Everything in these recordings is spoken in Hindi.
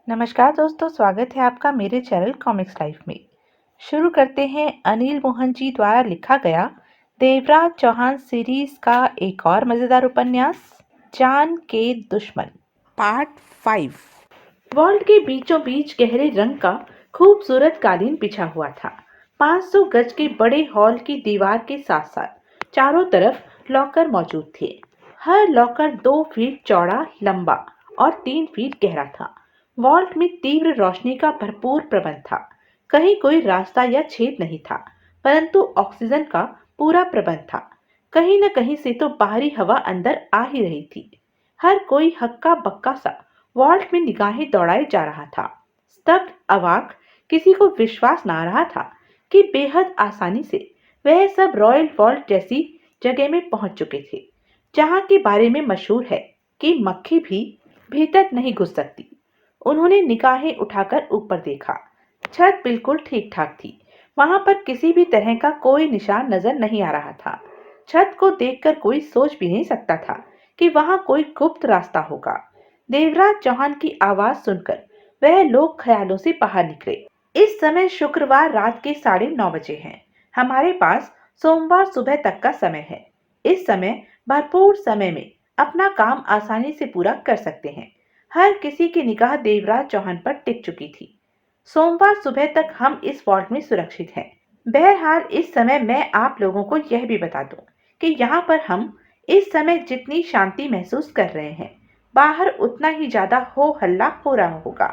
नमस्कार दोस्तों, स्वागत है आपका मेरे चैनल कॉमिक्स लाइफ में। शुरू करते हैं अनिल मोहन जी द्वारा लिखा गया देवराज चौहान सीरीज का एक और मजेदार उपन्यास जान के दुश्मन पार्ट 5। वॉल्ट के बीचों बीच गहरे रंग का खूबसूरत कालीन बिछा हुआ था। 500 गज के बड़े हॉल की दीवार के साथ साथ चारों तरफ लॉकर मौजूद थे। हर लॉकर 2 फीट चौड़ा, लंबा और 3 फीट गहरा था। वॉल्ट में तीव्र रोशनी का भरपूर प्रबंध था। कहीं कोई रास्ता या छेद नहीं था, परंतु ऑक्सीजन का पूरा प्रबंध था। कहीं न कहीं से तो बाहरी हवा अंदर आ ही रही थी। हर कोई हक्का बक्का सा वॉल्ट में निगाहें दौड़ाए जा रहा था। स्तब्ध, अवाक, किसी को विश्वास ना रहा था कि बेहद आसानी से वह सब रॉयल वॉल्ट जैसी जगह में पहुंच चुके थे, जहां के बारे में मशहूर है कि मक्खी भी भीतर नहीं घुस सकती। उन्होंने निगाहें उठाकर ऊपर देखा। छत बिल्कुल ठीक ठाक थी। वहां पर किसी भी तरह का कोई निशान नजर नहीं आ रहा था। छत को देखकर कोई सोच भी नहीं सकता था कि वहां कोई गुप्त रास्ता होगा। देवराज चौहान की आवाज सुनकर वह लोग ख्यालों से बाहर निकले। इस समय शुक्रवार रात के 9:30 बजे हैं। हमारे पास सोमवार सुबह तक का समय है। इस समय भरपूर समय में अपना काम आसानी से पूरा कर सकते हैं। हर किसी की निगाह देवराज चौहान पर टिक चुकी थी। सोमवार सुबह तक हम इस वॉल्ट में सुरक्षित हैं। बहरहाल इस समय मैं आप लोगों को यह भी बता दूं कि यहाँ पर हम इस समय जितनी शांति महसूस कर रहे हैं, बाहर उतना ही ज्यादा हो हल्ला हो रहा होगा।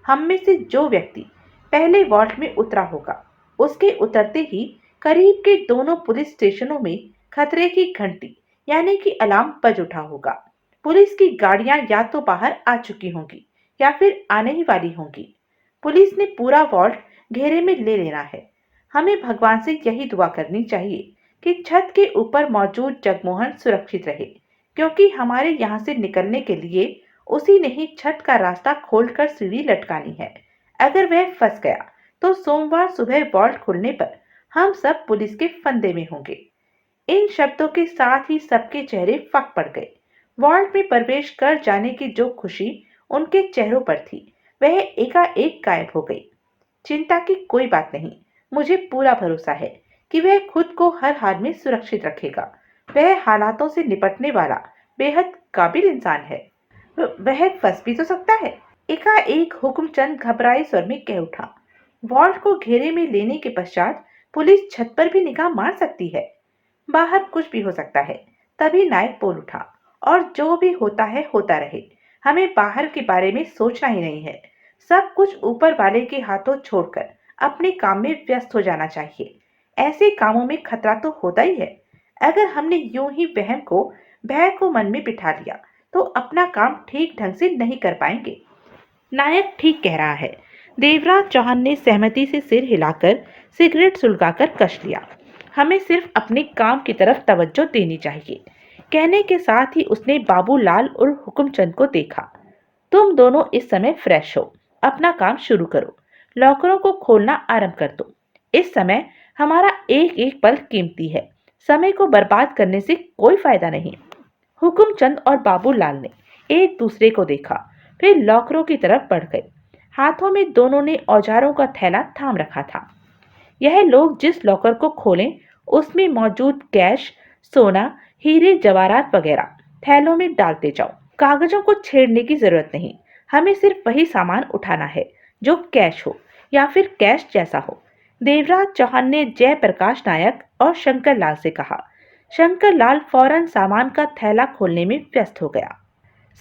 हम में से जो व्यक्ति पहले वॉल्ट में उतरा होगा, उसके उतरते ही करीब के दोनों पुलिस स्टेशनों में खतरे की घंटी यानी कि अलार्म बज उठा होगा। पुलिस की गाड़ियां या तो बाहर आ चुकी होंगी या फिर आने ही वाली होंगी। पुलिस ने पूरा वॉल्ट घेरे में ले लेना है। हमें भगवान से यही दुआ करनी चाहिए कि छत के ऊपर मौजूद जगमोहन सुरक्षित रहे, क्योंकि हमारे यहाँ से निकलने के लिए उसी ने ही छत का रास्ता खोलकर सीढ़ी लटकानी है। अगर वह फंस गया तो सोमवार सुबह वॉल्ट खुलने पर हम सब पुलिस के फंदे में होंगे। इन शब्दों के साथ ही सबके चेहरे फक पड़ गए। वॉल्ट में प्रवेश कर जाने की जो खुशी उनके चेहरों पर थी, वह एकाएक गायब हो गई। चिंता की कोई बात नहीं। मुझे पूरा भरोसा है कि वह खुद को हर हाल में सुरक्षित रखेगा। वह हालातों से निपटने वाला बेहद काबिल इंसान है। वह फंस भी तो सकता है। एकाएक हुक्मचंद घबराए स्वर में कह उठा। वॉल्ट को घेरे में लेने के पश्चात पुलिस छत पर भी निगाह मार सकती है। बाहर कुछ भी हो सकता है। तभी नायक बोल उठा, और जो भी होता है होता रहे। हमें बाहर के बारे में सोचना ही नहीं है। सब कुछ ऊपर वाले के हाथों छोड़कर अपने काम में व्यस्त हो जाना चाहिए। ऐसे कामों में खतरा तो होता ही है। अगर हमने यूं ही भय को मन में बिठा लिया तो अपना काम ठीक ढंग से नहीं कर पाएंगे। नायक ठीक कह रहा है। देवराज चौहान ने सहमति से सिर हिलाकर सिगरेट सुलगाकर कश लिया। हमें सिर्फ अपने काम की तरफ तवज्जो देनी चाहिए। कहने के साथ ही उसने बाबूलाल और हुक्मचंद को देखा। तुम दोनों इस समय फ्रेश हो, अपना काम शुरू करो। लॉकरों को खोलना आरंभ कर दो। इस समय हमारा एक एक पल कीमती है। समय को बर्बाद करने से कोई फायदा नहीं। हुक्मचंद और बाबूलाल ने एक दूसरे को देखा, फिर लॉकरों की तरफ बढ़ गए। हाथों में दोनों ने औजारों का थैला थाम रखा था। यह लोग जिस लॉकर को खोलें, उसमें मौजूद कैश, सोना, हीरे जवाहरात वगैरह थैलों में डालते जाओ। कागजों को छेड़ने की जरूरत नहीं। हमें सिर्फ वही सामान उठाना है जो कैश हो या फिर कैश जैसा हो। देवराज चौहान ने जयप्रकाश नायक और शंकर लाल से कहा। शंकर लाल फौरन सामान का थैला खोलने में व्यस्त हो गया।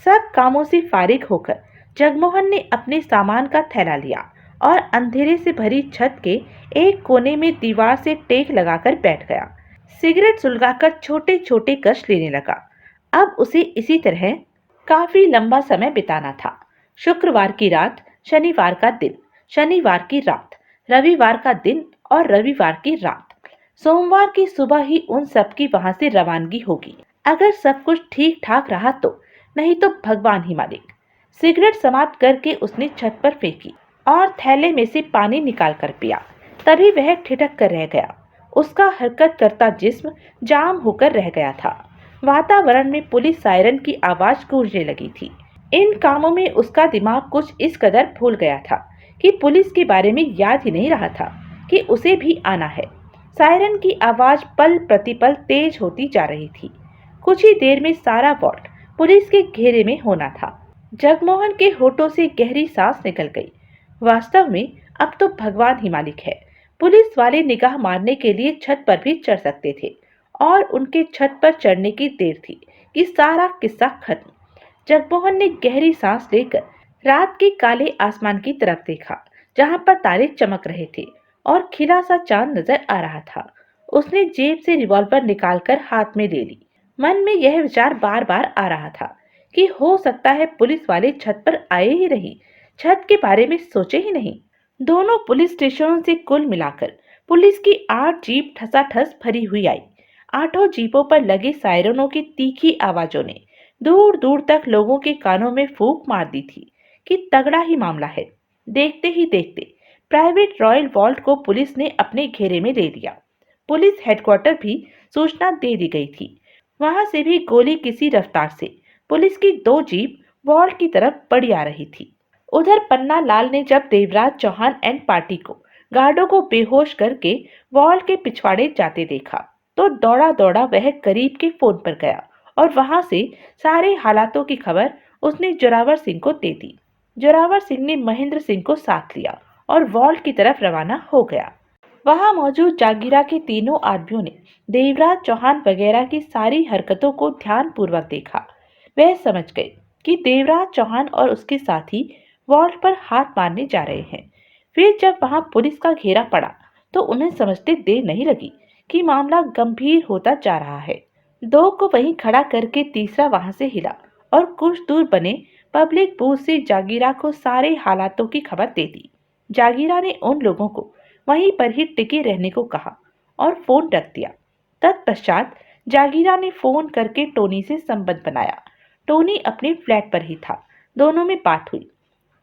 सब कामों से फारिग होकर जगमोहन ने अपने सामान का थैला लिया और अंधेरे से भरी छत के एक कोने में दीवार से टेक लगाकर बैठ गया। सिगरेट सुलगाकर छोटे छोटे कश लेने लगा। अब उसे इसी तरह काफी लंबा समय बिताना था। शुक्रवार की रात, शनिवार का दिन, शनिवार की रात, रविवार का दिन और रविवार की रात। सोमवार की सुबह ही उन सब की वहां से रवानगी होगी। अगर सब कुछ ठीक ठाक रहा तो, नहीं तो भगवान ही मालिक। सिगरेट समाप्त करके उसने छत पर फेंकी और थैले में से पानी निकाल कर पिया। तभी वह ठिठक कर रह गया। उसका हरकत करता जिस्म जाम होकर रह गया था। वातावरण में पुलिस सायरन की आवाज गूंजने लगी थी। इन कामों में उसका दिमाग कुछ इस कदर भूल गया था कि पुलिस के बारे में याद ही नहीं रहा था कि उसे भी आना है। सायरन की आवाज पल प्रतिपल तेज होती जा रही थी। कुछ ही देर में सारा वार्ड पुलिस के घेरे में होना था। जगमोहन के होठों से गहरी सांस निकल गई। वास्तव में अब तो भगवान ही मालिक है। पुलिस वाले निगाह मारने के लिए छत पर भी चढ़ सकते थे और उनके छत पर चढ़ने की देर थी कि सारा किस्सा खत्म। जगमोहन ने गहरी सांस लेकर रात के काले आसमान की तरफ देखा, जहां पर तारे चमक रहे थे और खिला सा चांद नजर आ रहा था। उसने जेब से रिवॉल्वर निकालकर हाथ में ले ली। मन में यह विचार बार बार आ रहा था कि हो सकता है पुलिस वाले छत पर आए ही नहीं, छत के बारे में सोचे ही नहीं। दोनों पुलिस स्टेशनों से कुल मिलाकर पुलिस की 8 जीप ठसाठस भरी हुई आई। आठों जीपों पर लगे सायरनों की तीखी आवाजों ने दूर दूर तक लोगों के कानों में फूंक मार दी थी कि तगड़ा ही मामला है। देखते ही देखते प्राइवेट रॉयल वॉल्ट को पुलिस ने अपने घेरे में ले लिया। पुलिस हेडक्वार्टर भी सूचना दे दी गई थी। वहां से भी गोली किसी रफ्तार से पुलिस की 2 जीप वॉल्ट की तरफ बढ़ी आ रही थी। उधर पन्ना लाल ने जब देवराज चौहान एंड पार्टी को गार्डों को बेहोश करके वॉल्ट के पिछवाड़े जाते देखा तो दौड़ा दौड़ा वह करीब के फोन पर गया और वहां से सारे हालातों की खबर उसने जोरावर सिंह को दे दी। जोरावर सिंह ने महेंद्र सिंह को साथ लिया और वॉल्ट की तरफ रवाना हो गया। वहां मौजूद जागीरा के तीनों आदमियों ने देवराज चौहान वगैरह की सारी हरकतों को ध्यानपूर्वक देखा। वह समझ गए कि देवराज चौहान और उसके साथी वॉल्ट पर हाथ मारने जा रहे हैं। फिर जब वहां पुलिस का घेरा पड़ा तो उन्हें समझते देर नहीं लगी कि मामला गंभीर होता जा रहा है। 2 को वहीं खड़ा करके तीसरा वहां से हिला और कुछ दूर बने पब्लिक बूथ से जागीरा को सारे हालातों की खबर दे दी। जागीरा ने उन लोगों को वहीं पर ही टिके रहने को कहा और फोन रख दिया। तत्पश्चात जागीरा ने फोन करके टोनी से संबंध बनाया। टोनी अपने फ्लैट पर ही था। दोनों में बात हुई।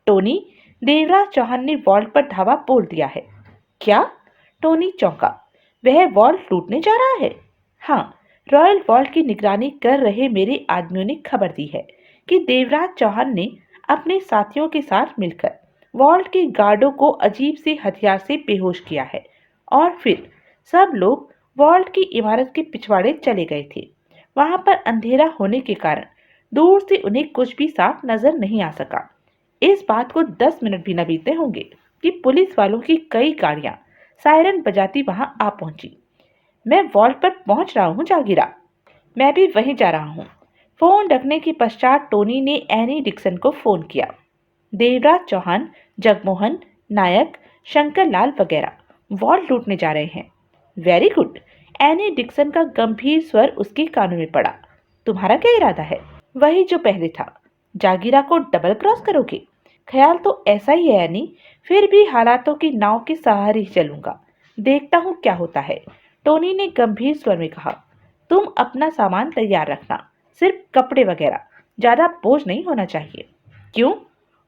टोनी, देवराज चौहान ने वॉल्ट पर धावा बोल दिया है। क्या? टोनी चौंका। वह वॉल्ट लूटने जा रहा है? हाँ, रॉयल वॉल्ट की निगरानी कर रहे मेरे आदमियों ने खबर दी है कि देवराज चौहान ने अपने साथियों के साथ मिलकर वॉल्ट के गार्डों को अजीब से हथियार से बेहोश किया है और फिर सब लोग वॉल्ट की इमारत के पिछवाड़े चले गए थे। वहां पर अंधेरा होने के कारण दूर से उन्हें कुछ भी साफ नजर नहीं आ सका। इस बात को 10 मिनट भी न बीते होंगे कि पुलिस वालों की कई गाड़ियां सायरन बजाती वहां आ पहुंची। मैं वॉल्ट पर पहुंच रहा हूं जागीरा। मैं भी वहीं जा रहा हूं। फोन रखने के पश्चात टोनी ने एनी डिक्सन को फोन किया। देवराज चौहान, जगमोहन, नायक, शंकर लाल वगैरह वॉल्ट लूटने जा रहे हैं। Very good. एनी डिक्सन का गंभीर स्वर उसके कानों में पड़ा। तुम्हारा क्या इरादा है? वही जो पहले था। जागीरा को डबल क्रॉस करोगे? ख्याल तो ऐसा ही है एनी। फिर भी हालातों की नाव के सहारे ही चलूंगा। देखता हूँ क्या होता है। टोनी ने गंभीर स्वर में कहा। तुम अपना सामान तैयार रखना, सिर्फ कपड़े वगैरह, ज्यादा बोझ नहीं होना चाहिए। क्यों?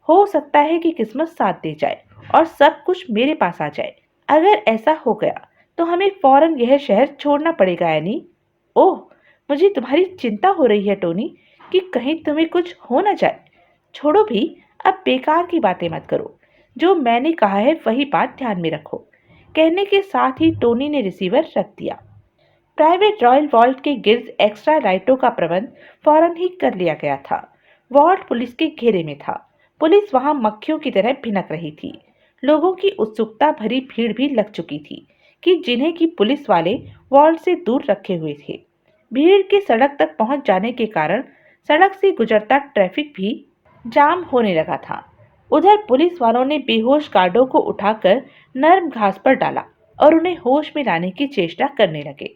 हो सकता है कि किस्मत साथ दे जाए और सब कुछ मेरे पास आ जाए। अगर ऐसा हो गया तो हमें फौरन यह शहर छोड़ना पड़ेगा एनी। ओह, मुझे तुम्हारी चिंता हो रही है टोनी कि कहीं तुम्हें कुछ हो न जाए। छोड़ो भी, अब बेकार की बातें मत करो। जो मैंने कहा है वही बात ध्यान में रखो। कहने के साथ ही टोनी ने रिसीवर रख दिया। प्राइवेट रॉयल वॉल्ट के गिर्द एक्स्ट्रा लाइटों का प्रबंध फौरन ही कर लिया गया था। वॉल्ट पुलिस के घेरे में था। पुलिस वहां मक्खियों की तरह भिनक रही थी। लोगों की उत्सुकता भरी भीड़ भी लग चुकी थी कि जिन्हें की पुलिस वाले वॉल्ट से दूर रखे हुए थे। भीड़ के सड़क तक पहुंच जाने के कारण सड़क से गुजरता ट्रैफिक भी जाम होने लगा था। उधर पुलिस वालों ने बेहोश गार्डों को उठाकर नर्म घास पर डाला और उन्हें होश में लाने की चेष्टा करने लगे।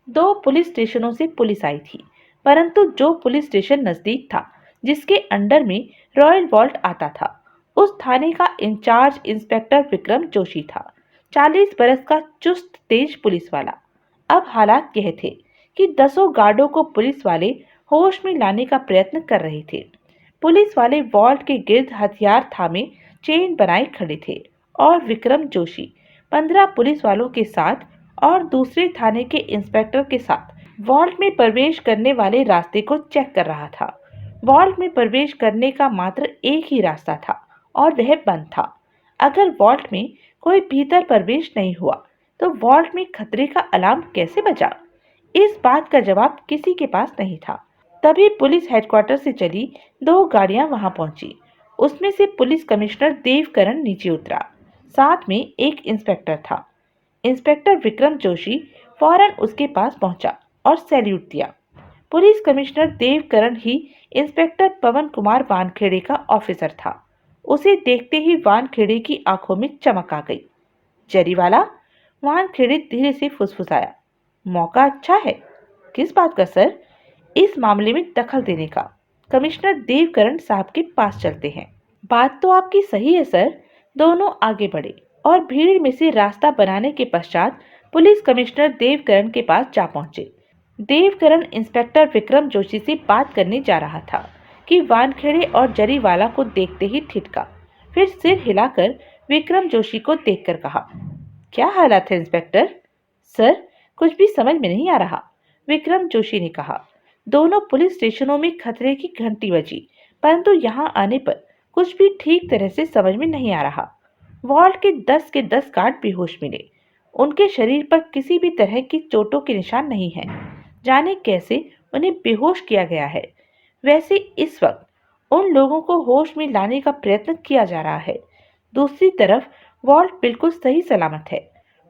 2 पुलिस स्टेशनों से पुलिस आई थी, परंतु जो पुलिस स्टेशन नजदीक था, जिसके अंडर में रॉयल वॉल्ट आता था, उस थाने का इंचार्ज इंस्पेक्टर विक्रम जोशी था। 40 बरस का चुस्त तेज पुलिस वाला। अब हालात यह थे कि 10 गार्डों को पुलिस वाले होश में लाने का प्रयत्न कर रहे थे। पुलिस वाले वॉल्ट के गिर्द हथियार थामे चेन बनाए खड़े थे और विक्रम जोशी 15 पुलिस वालों के साथ और दूसरे थाने के इंस्पेक्टर के साथ वॉल्ट में प्रवेश करने वाले रास्ते को चेक कर रहा था। वॉल्ट में प्रवेश करने का मात्र एक ही रास्ता था और वह बंद था। अगर वॉल्ट में कोई भीतर प्रवेश नहीं हुआ तो वॉल्ट में खतरे का अलार्म कैसे बजा? इस बात का जवाब किसी के पास नहीं था। तभी पुलिस हेडक्वार्टर से चली 2 गाड़ियां वहां पहुंची। उसमें से पुलिस कमिश्नर देवकरण नीचे उतरा। साथ में एक इंस्पेक्टर था। इंस्पेक्टर विक्रम जोशी फौरन उसके पास पहुंचा और सैल्यूट दिया। पुलिस कमिश्नर देवकरण ही इंस्पेक्टर पवन कुमार वानखेड़े का ऑफिसर था। उसे देखते ही वानखेड़े की आंखों में चमक आ गई। जरीवाला, वानखेड़े धीरे से फुसफुसाया। मौका अच्छा है। किस बात का सर? इस मामले में दखल देने का। कमिश्नर देवकरण साहब के पास चलते हैं। बात तो आपकी सही है सर। दोनों आगे बढ़े और भीड़ में से रास्ता बनाने के पश्चात पुलिस कमिश्नर देवकरण के पास जा पहुंचे। देवकरण इंस्पेक्टर विक्रम जोशी से बात करने जा रहा था कि वानखेड़े और जरीवाला को देखते ही ठिठका। फिर सिर हिलाकर विक्रम जोशी को देखकर कहा, क्या हालात है इंस्पेक्टर? सर, कुछ भी समझ में नहीं आ रहा, विक्रम जोशी ने कहा। दोनों पुलिस स्टेशनों में खतरे की घंटी बजी, परंतु यहाँ आने पर कुछ भी ठीक तरह से समझ में नहीं आ रहा। वॉल्ट के 10 के 10 गार्ड बेहोश मिले। उनके शरीर पर किसी भी तरह की चोटों के निशान नहीं है। जाने कैसे उन्हें बेहोश किया गया है। वैसे इस वक्त उन लोगों को होश में लाने का प्रयत्न किया जा रहा है। दूसरी तरफ वॉल्ट बिल्कुल सही सलामत है।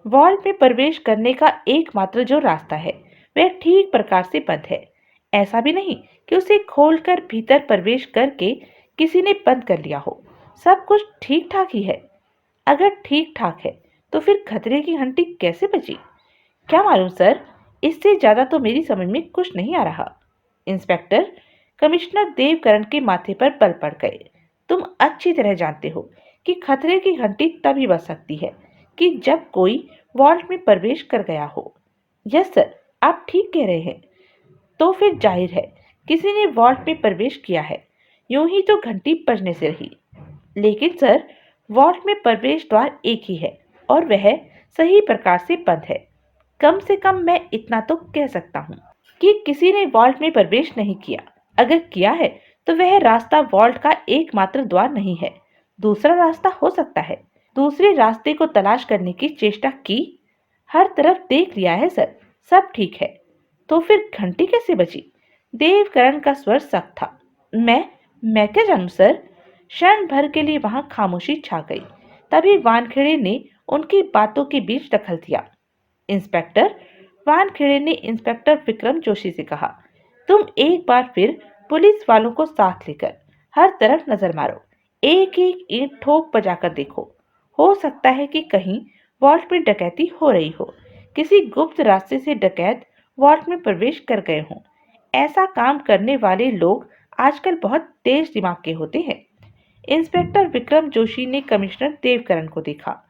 वॉल्ट में प्रवेश करने का एकमात्र जो रास्ता है वह ठीक प्रकार से बंद है। ऐसा भी नहीं कि उसे खोलकर भीतर प्रवेश करके किसी ने बंद कर लिया हो। सब कुछ ठीक ठाक ही है। अगर ठीक ठाक है तो फिर खतरे की घंटी कैसे बजी? क्या मालूम सर, इससे ज्यादा तो मेरी समझ में कुछ नहीं आ रहा। इंस्पेक्टर, कमिश्नर देवकरण के माथे पर बल पड़ गए। तुम अच्छी तरह जानते हो कि खतरे की घंटी तभी बज सकती है कि जब कोई वॉल्ट में प्रवेश कर गया हो। यस सर, आप ठीक कह रहे हैं। तो फिर जाहिर है किसी ने वॉल्ट में प्रवेश किया है। यूं ही तो घंटी बजने से रही। लेकिन सर, वॉल्ट में प्रवेश द्वार एक ही है और वह सही प्रकार से बंद है। कम से कम मैं इतना तो कह सकता हूँ कि किसी ने वॉल्ट में प्रवेश नहीं किया। अगर किया है तो वह रास्ता वॉल्ट का एकमात्र द्वार नहीं है। दूसरा रास्ता हो सकता है। दूसरे रास्ते को तलाश करने की चेष्टा की। हर तरफ देख लिया है सर, सब ठीक है। तो फिर घंटी कैसे बजी? देवकरण का स्वर सख्त था। मैं क्या जानूं सर? क्षण भर के लिए वहां खामोशी छा गई। तभी वानखेड़े ने उनकी बातों के बीच दखल दिया। इंस्पेक्टर, वानखेड़े ने इंस्पेक्टर विक्रम जोशी से कहा, तुम एक बार फिर पुलिस वालों को साथ लेकर हर तरफ नजर मारो। एक एक ईंट ठोक बजाकर देखो। हो सकता है कि कहीं वॉल्ट में डकैती हो रही हो। किसी गुप्त रास्ते से डकैत वॉल्ट में प्रवेश कर गए हों। ऐसा काम करने वाले लोग आजकल बहुत तेज दिमाग के होते हैं। इंस्पेक्टर विक्रम जोशी ने कमिश्नर देवकरण को देखा।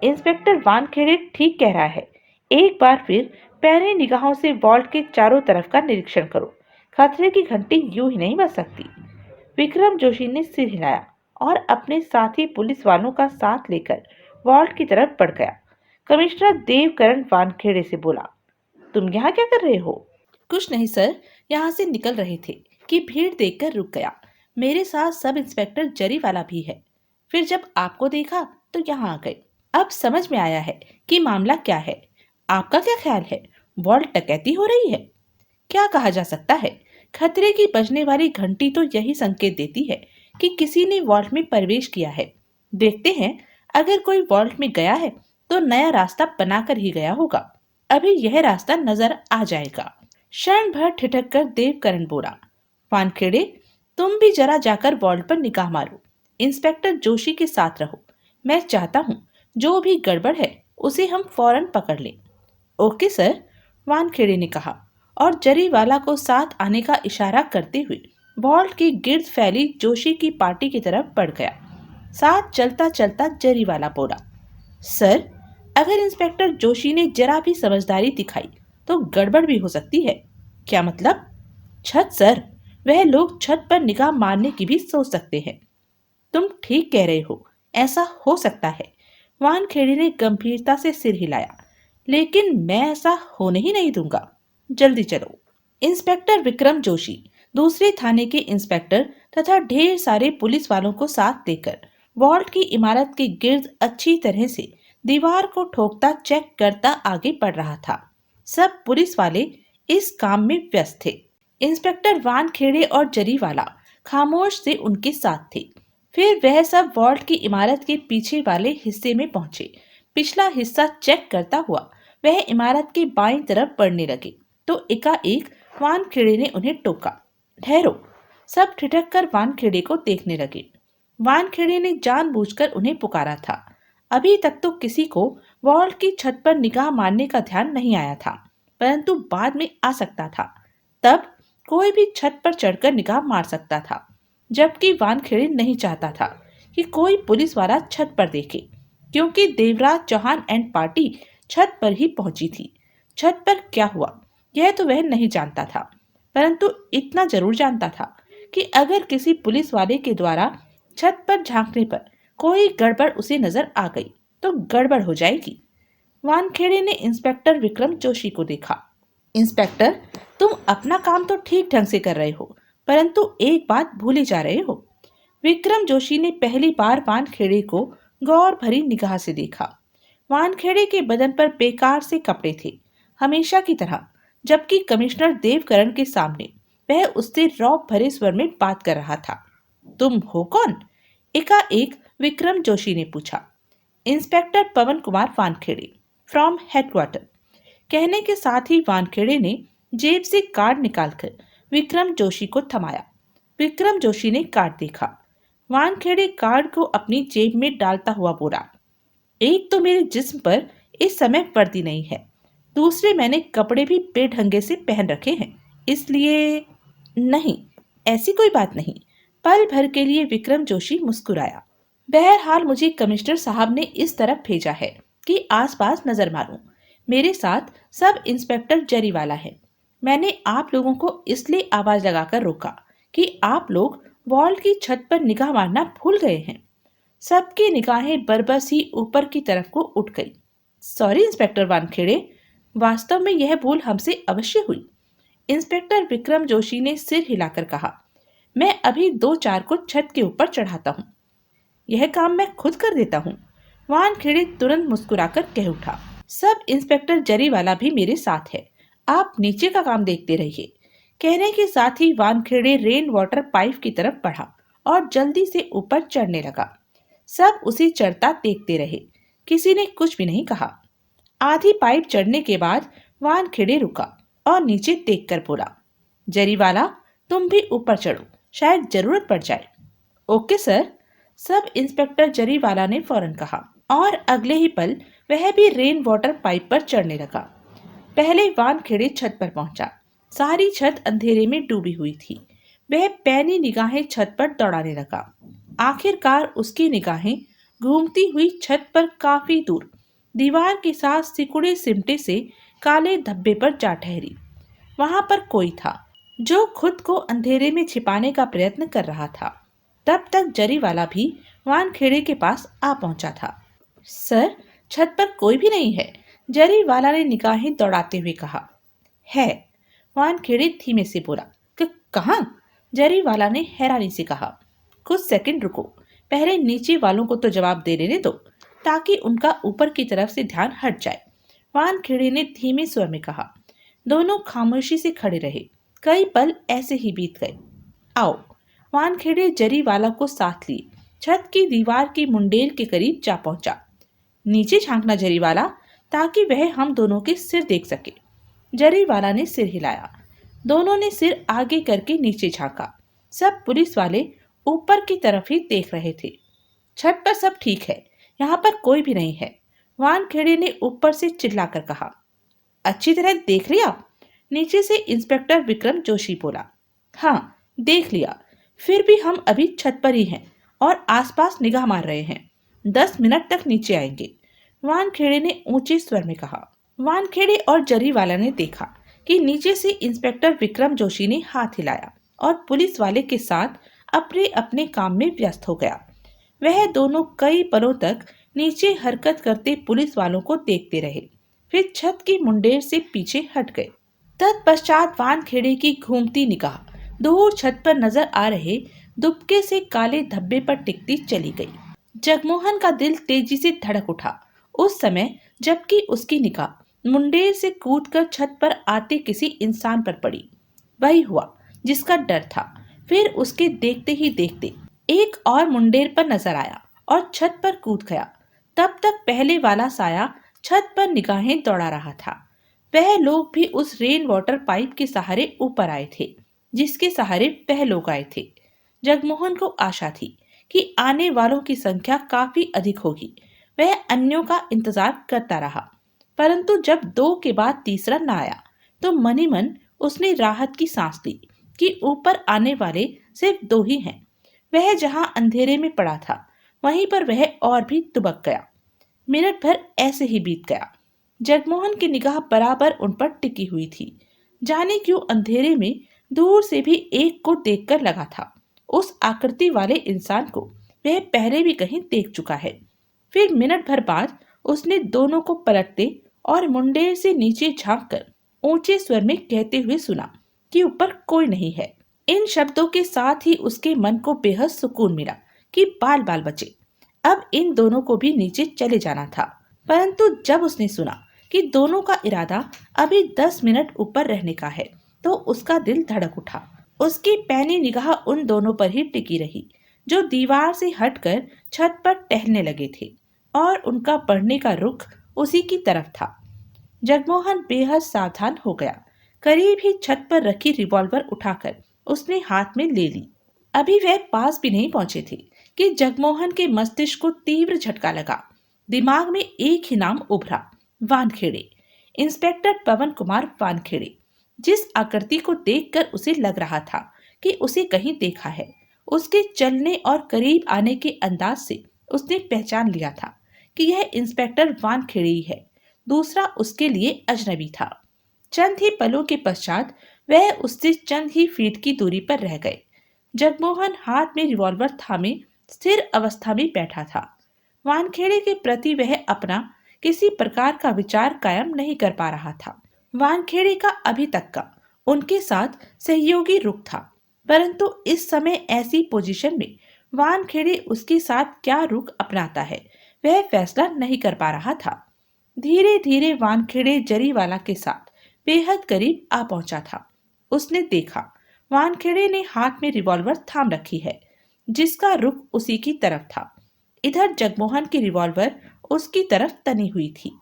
इंस्पेक्टर वानखेड़े ठीक कह रहा है। एक बार फिर पैनी निगाहों से वॉल्ट के चारों तरफ का निरीक्षण करो। खतरे की घंटी यूं ही नहीं बज सकती। विक्रम जोशी ने सिर हिलाया और अपने साथी पुलिस वालों का साथ लेकर वॉल्ट की तरफ बढ़ गया। कमिश्नर देवकरण वानखेड़े से बोला, तुम यहाँ क्या कर रहे हो? कुछ नहीं सर, यहाँ से निकल रहे थे कि भीड़ देखकर रुक गया। मेरे साथ सब इंस्पेक्टर जरीवाला भी है। फिर जब आपको देखा तो यहाँ आ गए। अब समझ में आया है कि मामला क्या है। आपका क्या ख्याल है? वॉल्ट डकैती हो रही है? क्या कहा जा सकता है? खतरे की बजने वाली घंटी तो यही संकेत देती है कि किसी ने वॉल्ट में प्रवेश किया है। देखते हैं, अगर कोई वॉल्ट में गया है तो नया रास्ता बनाकर ही गया होगा। अभी यह रास्ता नजर आ जाएगा। क्षण भर ठिठक कर देवकरण बोला, वानखेड़े, तुम भी जरा जाकर वॉल्ट पर निगाह मारो। इंस्पेक्टर जोशी के साथ रहो। मैं चाहता हूँ जो भी गड़बड़ है उसे हम फौरन पकड़ लें। ओके सर, वानखेड़े ने कहा और जरीवाला को साथ आने का इशारा करते हुए वॉल्ट की गिर्द फैली जोशी की पार्टी की तरफ बढ़ गया। साथ चलता चलता जरीवाला बोला, सर, अगर इंस्पेक्टर जोशी ने जरा भी समझदारी दिखाई तो गड़बड़ भी हो सकती है। क्या मतलब? छत सर, वह लोग छत पर निगाह मारने की भी सोच सकते हैं। तुम ठीक कह रहे हो, ऐसा हो सकता है। वानखेड़े ने गंभीरता से सिर हिलाया। लेकिन मैं ऐसा होने ही नहीं दूंगा। जल्दी चलो। इंस्पेक्टर विक्रम जोशी दूसरे थाने के इंस्पेक्टर तथा ढेर सारे पुलिस वालों को साथ लेकर वॉल्ट की इमारत के गिर्द अच्छी तरह से दीवार को ठोकता चेक करता आगे बढ़ रहा था। सब पुलिस वाले इस काम में व्यस्त थे। इंस्पेक्टर वानखेड़े और जरीवाला खामोश से उनके साथ थे। फिर वह सब वॉल्ट की इमारत के पीछे वाले हिस्से में पहुंचे। पिछला हिस्सा चेक करता हुआ वह इमारत के बाईं तरफ बढ़ने लगे तो एकाएक वानखेड़े ने उन्हें टोका। ठहरो। सब ठिठक कर वानखेड़े को देखने लगे। वानखेड़े ने जानबूझकर उन्हें पुकारा था। अभी तक तो किसी को वॉल्ट की छत पर निगाह मारने का ध्यान नहीं आया था, परंतु बाद में आ सकता था। तब कोई भी छत पर चढ़कर निगाह मार सकता था, जबकि वानखेड़े नहीं चाहता था कि कोई पुलिस वाला छत पर देखे, क्योंकि देवराज चौहान एंड पार्टी छत पर ही पहुंची थी। छत पर क्या हुआ यह तो वह नहीं जानता था, परंतु इतना जरूर जानता था कि अगर किसी पुलिस वाले के द्वारा छत पर झांकने पर कोई गड़बड़ उसे नजर आ गई तो गड़बड़ हो जाएगी। वानखेड़े ने इंस्पेक्टर विक्रम जोशी को देखा। इंस्पेक्टर, तुम अपना काम तो ठीक ढंग से कर रहे हो, परंतु एक बात भूले जा रहे हो। विक्रम जोशी ने पहली बार वानखेड़े को गौर भरी निगाह से देखा। वानखेड़े के बदन पर बेकार से कपड़े थे, हमेशा की तरह, जबकि कमिश्नर देवकरण के सामने वह उससे रौब भरे स्वर में बात कर रहा था। तुम हो कौन? एकाएक विक्रम जोशी ने पूछा। Inspector Pawan Kumar Wankhede, from headquarter. कहने के साथ ही वानखेड़े ने जेब से कार्ड निकालकर विक्रम जोशी को थमाया। विक्रम जोशी ने कार्ड देखा। वानखेड़े कार्ड को अपनी जेब में डालता हुआ बोला, एक तो मेरे जिस्म पर इस समय वर्दी नहीं है, दूसरे मैंने कपड़े भी बेढंगे से पहन रखे हैं, इसलिए। नहीं, ऐसी कोई बात नहीं। पल भर के लिए विक्रम जोशी मुस्कुराया। बहरहाल मुझे कमिश्नर साहब ने इस तरफ भेजा है कि आसपास नजर मारूं। मेरे साथ सब इंस्पेक्टर जरीवाला है। मैंने आप लोगों को इसलिए आवाज लगाकर रोका कि आप लोग वॉल की छत पर निगाह मारना भूल गए हैं। सबकी निगाहें बरबस ही ऊपर की तरफ को उठ गई। सॉरी इंस्पेक्टर वानखेड़े, वास्तव में यह भूल हमसे अवश्य हुई। इंस्पेक्टर विक्रम जोशी ने सिर हिलाकर कहा, मैं अभी 2-4 को छत के ऊपर चढ़ाता हूँ। यह काम मैं खुद कर देता हूँ। वानखेड़े तुरंत मुस्कुराकर कह उठा, सब इंस्पेक्टर जरीवाला भी मेरे साथ है, आप नीचे का काम देखते रहिए। कहने के साथ ही वानखेड़े रेन वाटर पाइप की तरफ बढ़ा और जल्दी से ऊपर चढ़ने लगा। सब उसे चढ़ता देखते रहे, किसी ने कुछ भी नहीं कहा। आधी पाइप चढ़ने के बाद वानखेड़े रुका और नीचे देखकर बोला, जरीवाला तुम भी ऊपर चढ़ो, शायद जरूरत पड़ जाए। Okay sir, sub inspector Zariwala ने फौरन कहा और अगले ही पल वह भी रेन वाटर पाइप पर चढ़ने लगा। पहले वानखेड़े छत पर पहुंचा। सारी छत अंधेरे में डूबी हुई थी। वह पैनी निगाहें छत पर दौड़ाने लगा। आखिरकार उसकी निगाहें घूमती हुई छत पर काफी दूर दीवार के साथ सिकुड़े सिमटे से काले धब्बे पर जा ठहरी। वहां पर कोई था जो खुद को अंधेरे में छिपाने का प्रयत्न कर रहा था। तब तक जरीवाला भी वानखेड़े के पास आ पहुंचा था। सर, छत पर कोई भी नहीं है, जरीवाला ने निगाहें दौड़ाते हुए कहा। है, वानखेड़े धीमे से बोला। कहाँ? जरीवाला ने हैरानी से कहा। कुछ सेकंड रुको, पहले नीचे वालों को तो जवाब दे लेने दो, ताकि उनका ऊपर की तरफ से ध्यान हट जाए, वानखेड़े ने धीमे स्वर में कहा। दोनों खामोशी से खड़े रहे। कई पल ऐसे ही बीत गए। आओ, वानखेड़े जरीवाला को साथ लिए छत की दीवार की मुंडेर के करीब जा पहुंचा। नीचे झांकना जरीवाला, ताकि वह हम दोनों के सिर देख सके। जरीवाला ने सिर हिलाया। दोनों ने सिर आगे करके नीचे झांका। सब पुलिस वाले ऊपर की तरफ ही देख रहे थे। छत पर सब ठीक है, यहाँ पर कोई भी नहीं है, वानखेड़े ने ऊपर से चिल्लाकर कहा। अच्छी तरह देख लिया? नीचे से इंस्पेक्टर विक्रम जोशी बोला। हाँ, देख लिया। फिर भी हम अभी छत पर ही हैं और आसपास निगाह मार रहे हैं। 10 मिनट तक नीचे आएंगे, वानखेड़े ने ऊंचे स्वर में कहा। वानखेड़े और जरीवाला ने देखा कि नीचे से इंस्पेक्टर विक्रम जोशी ने हाथ हिलाया और पुलिस वाले के साथ अपने अपने काम में व्यस्त हो गया। वह दोनों कई पलों तक नीचे हरकत करते पुलिस वालों को देखते रहे, फिर छत की मुंडेर से पीछे हट गए। तत्पश्चात वानखेड़े की घूमती निगाह दूर छत पर नजर आ रहे दुबके से काले धब्बे पर टिकती चली गई। जगमोहन का दिल तेजी से धड़क उठा उस समय जबकि उसकी निगाह मुंडेर से कूदकर छत पर आते किसी इंसान पर पड़ी। वही हुआ जिसका डर था। फिर उसके देखते ही देखते एक और मुंडेर पर नजर आया और छत पर कूद गया। तब तक पहले वाला साया छत पर निगाहें दौड़ा रहा था। वह लोग भी उस रेन वाटर पाइप के सहारे ऊपर आए थे जिसके सहारे वह लोग आए थे। जगमोहन को आशा थी कि आने वालों की संख्या काफी अधिक होगी। वह अन्यों का इंतजार करता रहा, परंतु जब दो के बाद तीसरा न आया तो मन ही मन उसने राहत की सांस ली कि ऊपर आने वाले सिर्फ दो ही हैं। वह जहां अंधेरे में पड़ा था वहीं पर वह और भी दुबक गया। मिनट भर ऐसे ही बीत गया। जगमोहन की निगाह बराबर उन पर टिकी हुई थी। जाने क्यों अंधेरे में दूर से भी एक को देखकर लगा था उस आकृति वाले इंसान को वह पहले भी कहीं देख चुका है। फिर मिनट भर बाद उसने दोनों को पलटते और मुंडेर से नीचे झांककर ऊंचे स्वर में कहते हुए सुना कि ऊपर कोई नहीं है। इन शब्दों के साथ ही उसके मन को बेहद सुकून मिला कि बाल बाल बचे। अब इन दोनों को भी नीचे चले जाना था। परंतु जब उसने सुना कि दोनों का इरादा अभी 10 मिनट ऊपर रहने का है तो उसका दिल धड़क उठा। उसकी पैनी निगाह उन दोनों पर ही टिकी रही जो दीवार से हटकर छत पर टहलने लगे थे और उनका बढ़ने का रुख उसी की तरफ था। जगमोहन बेहद सावधान हो गया। करीब ही छत पर रखी रिवॉल्वर उठाकर उसने हाथ में ले ली। अभी वह पास भी नहीं पहुंचे थे कि जगमोहन के मस्तिष्क को तीव्र झटका लगा। दिमाग में एक ही नाम उभरा, वानखेड़े। इंस्पेक्टर पवन कुमार वानखेड़े। जिस आकृति को देखकर उसे लग रहा था कि उसे कहीं देखा है, उसके चलने और करीब आने के अंदाज से उसने पहचान लिया था कि यह इंस्पेक्टर वानखेड़े ही है। दूसरा उसके लिए अजनबी था। चंद ही पलों के पश्चात वह उससे चंद ही फीट की दूरी पर रह गए। जगमोहन हाथ में रिवॉल्वर थामे स्थिर अवस्था में बैठा था। वानखेड़े के प्रति वह अपना किसी प्रकार का विचार कायम नहीं कर पा रहा था। वानखेड़े का अभी तक का उनके साथ सहयोगी रुख था, परंतु इस समय ऐसी पोजीशन में वानखेड़े उसके साथ क्या रुख अपनाता है वह फैसला नहीं कर पा रहा था। धीरे धीरे वानखेड़े जरीवाला के साथ बेहद करीब आ पहुंचा था। उसने देखा वानखेड़े ने हाथ में रिवॉल्वर थाम रखी है जिसका रुख उसी की तरफ था। इधर जगमोहन की रिवॉल्वर उसकी तरफ तनी हुई थी।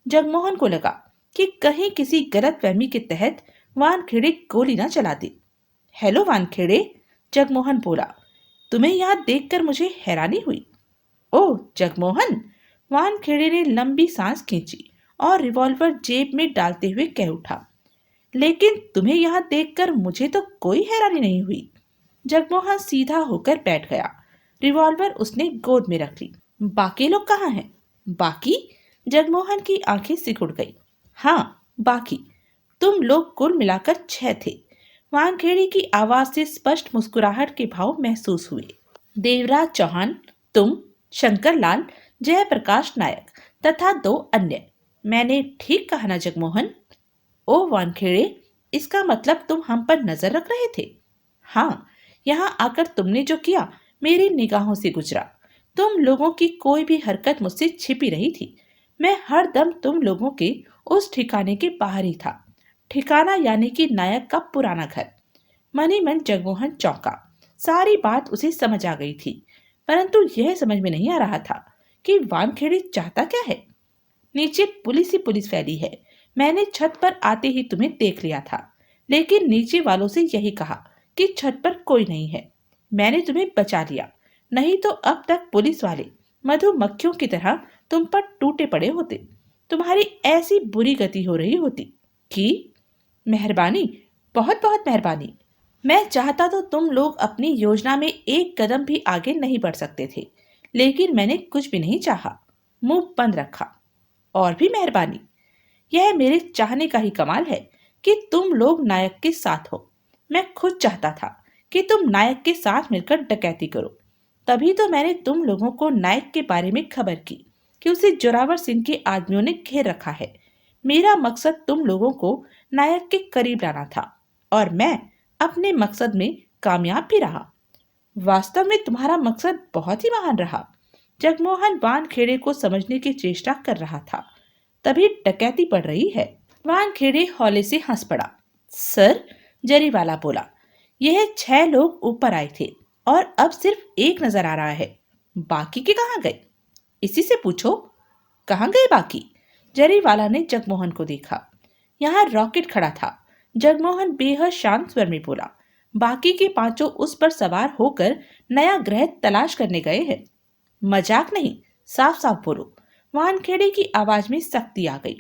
जगमोहन को लगा कि कहीं किसी गलतफहमी के तहत वानखेड़े गोली न चला दे। हेलो वानखेड़े, जगमोहन बोला। तुम्हें यहाँ देखकर मुझे हैरानी हुई। ओह जगमोहन, वानखेड़े ने लंबी सांस खींची और रिवॉल्वर जेब में डालते हुए कह उठा। लेकिन तुम्हें यहाँ देखकर मुझे तो कोई हैरानी नहीं हुई। जगमोहन सीधा होकर बैठ गया। रिवॉल्वर उसने गोद में रख ली। बाकी लोग कहाँ हैं? बाकी? जगमोहन की आंखें सिकुड़ गई। हाँ, बाकी तुम लोग कुल मिलाकर 6 थे। वानखेड़े की आवाज से स्पष्ट मुस्कुराहट के भाव महसूस हुए। देवराज चौहान, तुम, शंकरलाल, जयप्रकाश नायक तथा 2 अन्य। मैंने ठीक कहा ना जगमोहन? ओ वानखेड़े, इसका मतलब तुम हम पर नजर रख रहे थे? हाँ, यहाँ आकर तुमने जो किया मेरी निगाहों से गुजरा। तुम लोगों की कोई भी हरकत मुझसे छिपी रही थी। मैं हर दम तुम लोगों के उस ठिकाने के बाहर ही था। ठिकाना यानी कि नायक का पुराना घर। मन ही मन जगमोहन चौंका। सारी बात उसे समझ आ गई थी, परंतु यह समझ में नहीं आ रहा था कि वानखेड़े चाहता क्या है। नीचे पुलिस ही पुलिस फैली है। मैंने छत पर आते ही तुम्हें देख लिया था, लेकिन नीचे वालों से यही कहा कि छत पर कोई नहीं है। मैंने तुम्हें बचा लिया, नहीं तो अब तक पुलिस वाले मधुमक्खियों की तरह तुम पर टूटे पड़े होते। तुम्हारी ऐसी बुरी गति हो रही होती कि मेहरबानी, बहुत बहुत मेहरबानी। मैं चाहता तो तुम लोग अपनी योजना में एक कदम भी आगे नहीं बढ़ सकते थे, लेकिन मैंने कुछ भी नहीं चाहा, मुंह बंद रखा। और भी मेहरबानी। यह मेरे चाहने का ही कमाल है कि तुम लोग नायक के साथ हो। मैं खुद चाहता था कि तुम नायक के साथ मिलकर डकैती करो। तभी तो मैंने तुम लोगों को नायक के बारे में खबर की कि उसे जोरावर सिंह के आदमियों ने घेर रखा है। मेरा मकसद तुम लोगों को नायक के करीब लाना था और मैं अपने मकसद में कामयाब भी रहा। वास्तव में तुम्हारा मकसद बहुत ही महान रहा। जगमोहन वानखेड़े को समझने की चेष्टा कर रहा था, तभी डकैती पड़ रही है। वानखेड़े हौले से हंस पड़ा। सर, जरीवाला बोला, यह 6 लोग ऊपर आए थे और अब सिर्फ एक नजर आ रहा है। बाकी के कहाँ गए? इसी से पूछो, कहाँ गए बाकी? जरीवाला ने जगमोहन को देखा। यहाँ रॉकेट खड़ा था। जगमोहन बेहद शांत स्वर में बोला, बाकी के 5 उस पर सवार होकर नया ग्रह तलाश करने गए हैं। मजाक नहीं, साफ साफ बोलो। वानखेड़े की आवाज में सख्ती आ गई।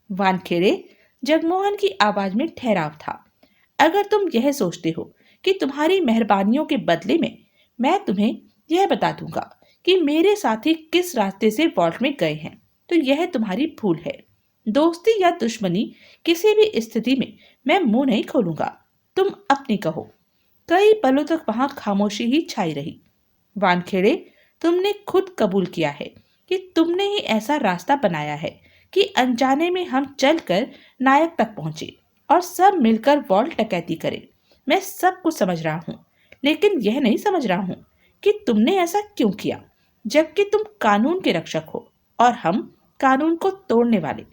वानखेड़े, जगमोहन की आवाज में ठहराव था, अगर तुम यह सोचते हो कि तुम्हारी मेहरबानियों के बदले में मैं तुम्हें यह बता दूंगा कि मेरे साथी किस रास्ते से वॉल्ट में गए हैं, तो यह तुम्हारी भूल है। दोस्ती या दुश्मनी किसी भी स्थिति में मैं मुंह नहीं खोलूंगा। तुम अपनी कहो। कई पलों तक वहां खामोशी ही छाई रही। वानखेड़े, तुमने खुद कबूल किया है कि तुमने ही ऐसा रास्ता बनाया है कि अनजाने में हम चलकर नायक तक पहुंचे और सब मिलकर वॉल्ट डकैती करें। मैं सब कुछ समझ रहा हूँ, लेकिन यह नहीं समझ रहा हूँ कि तुमने ऐसा क्यों किया, जबकि तुम कानून के रक्षक हो और हम कानून को तोड़ने वाले।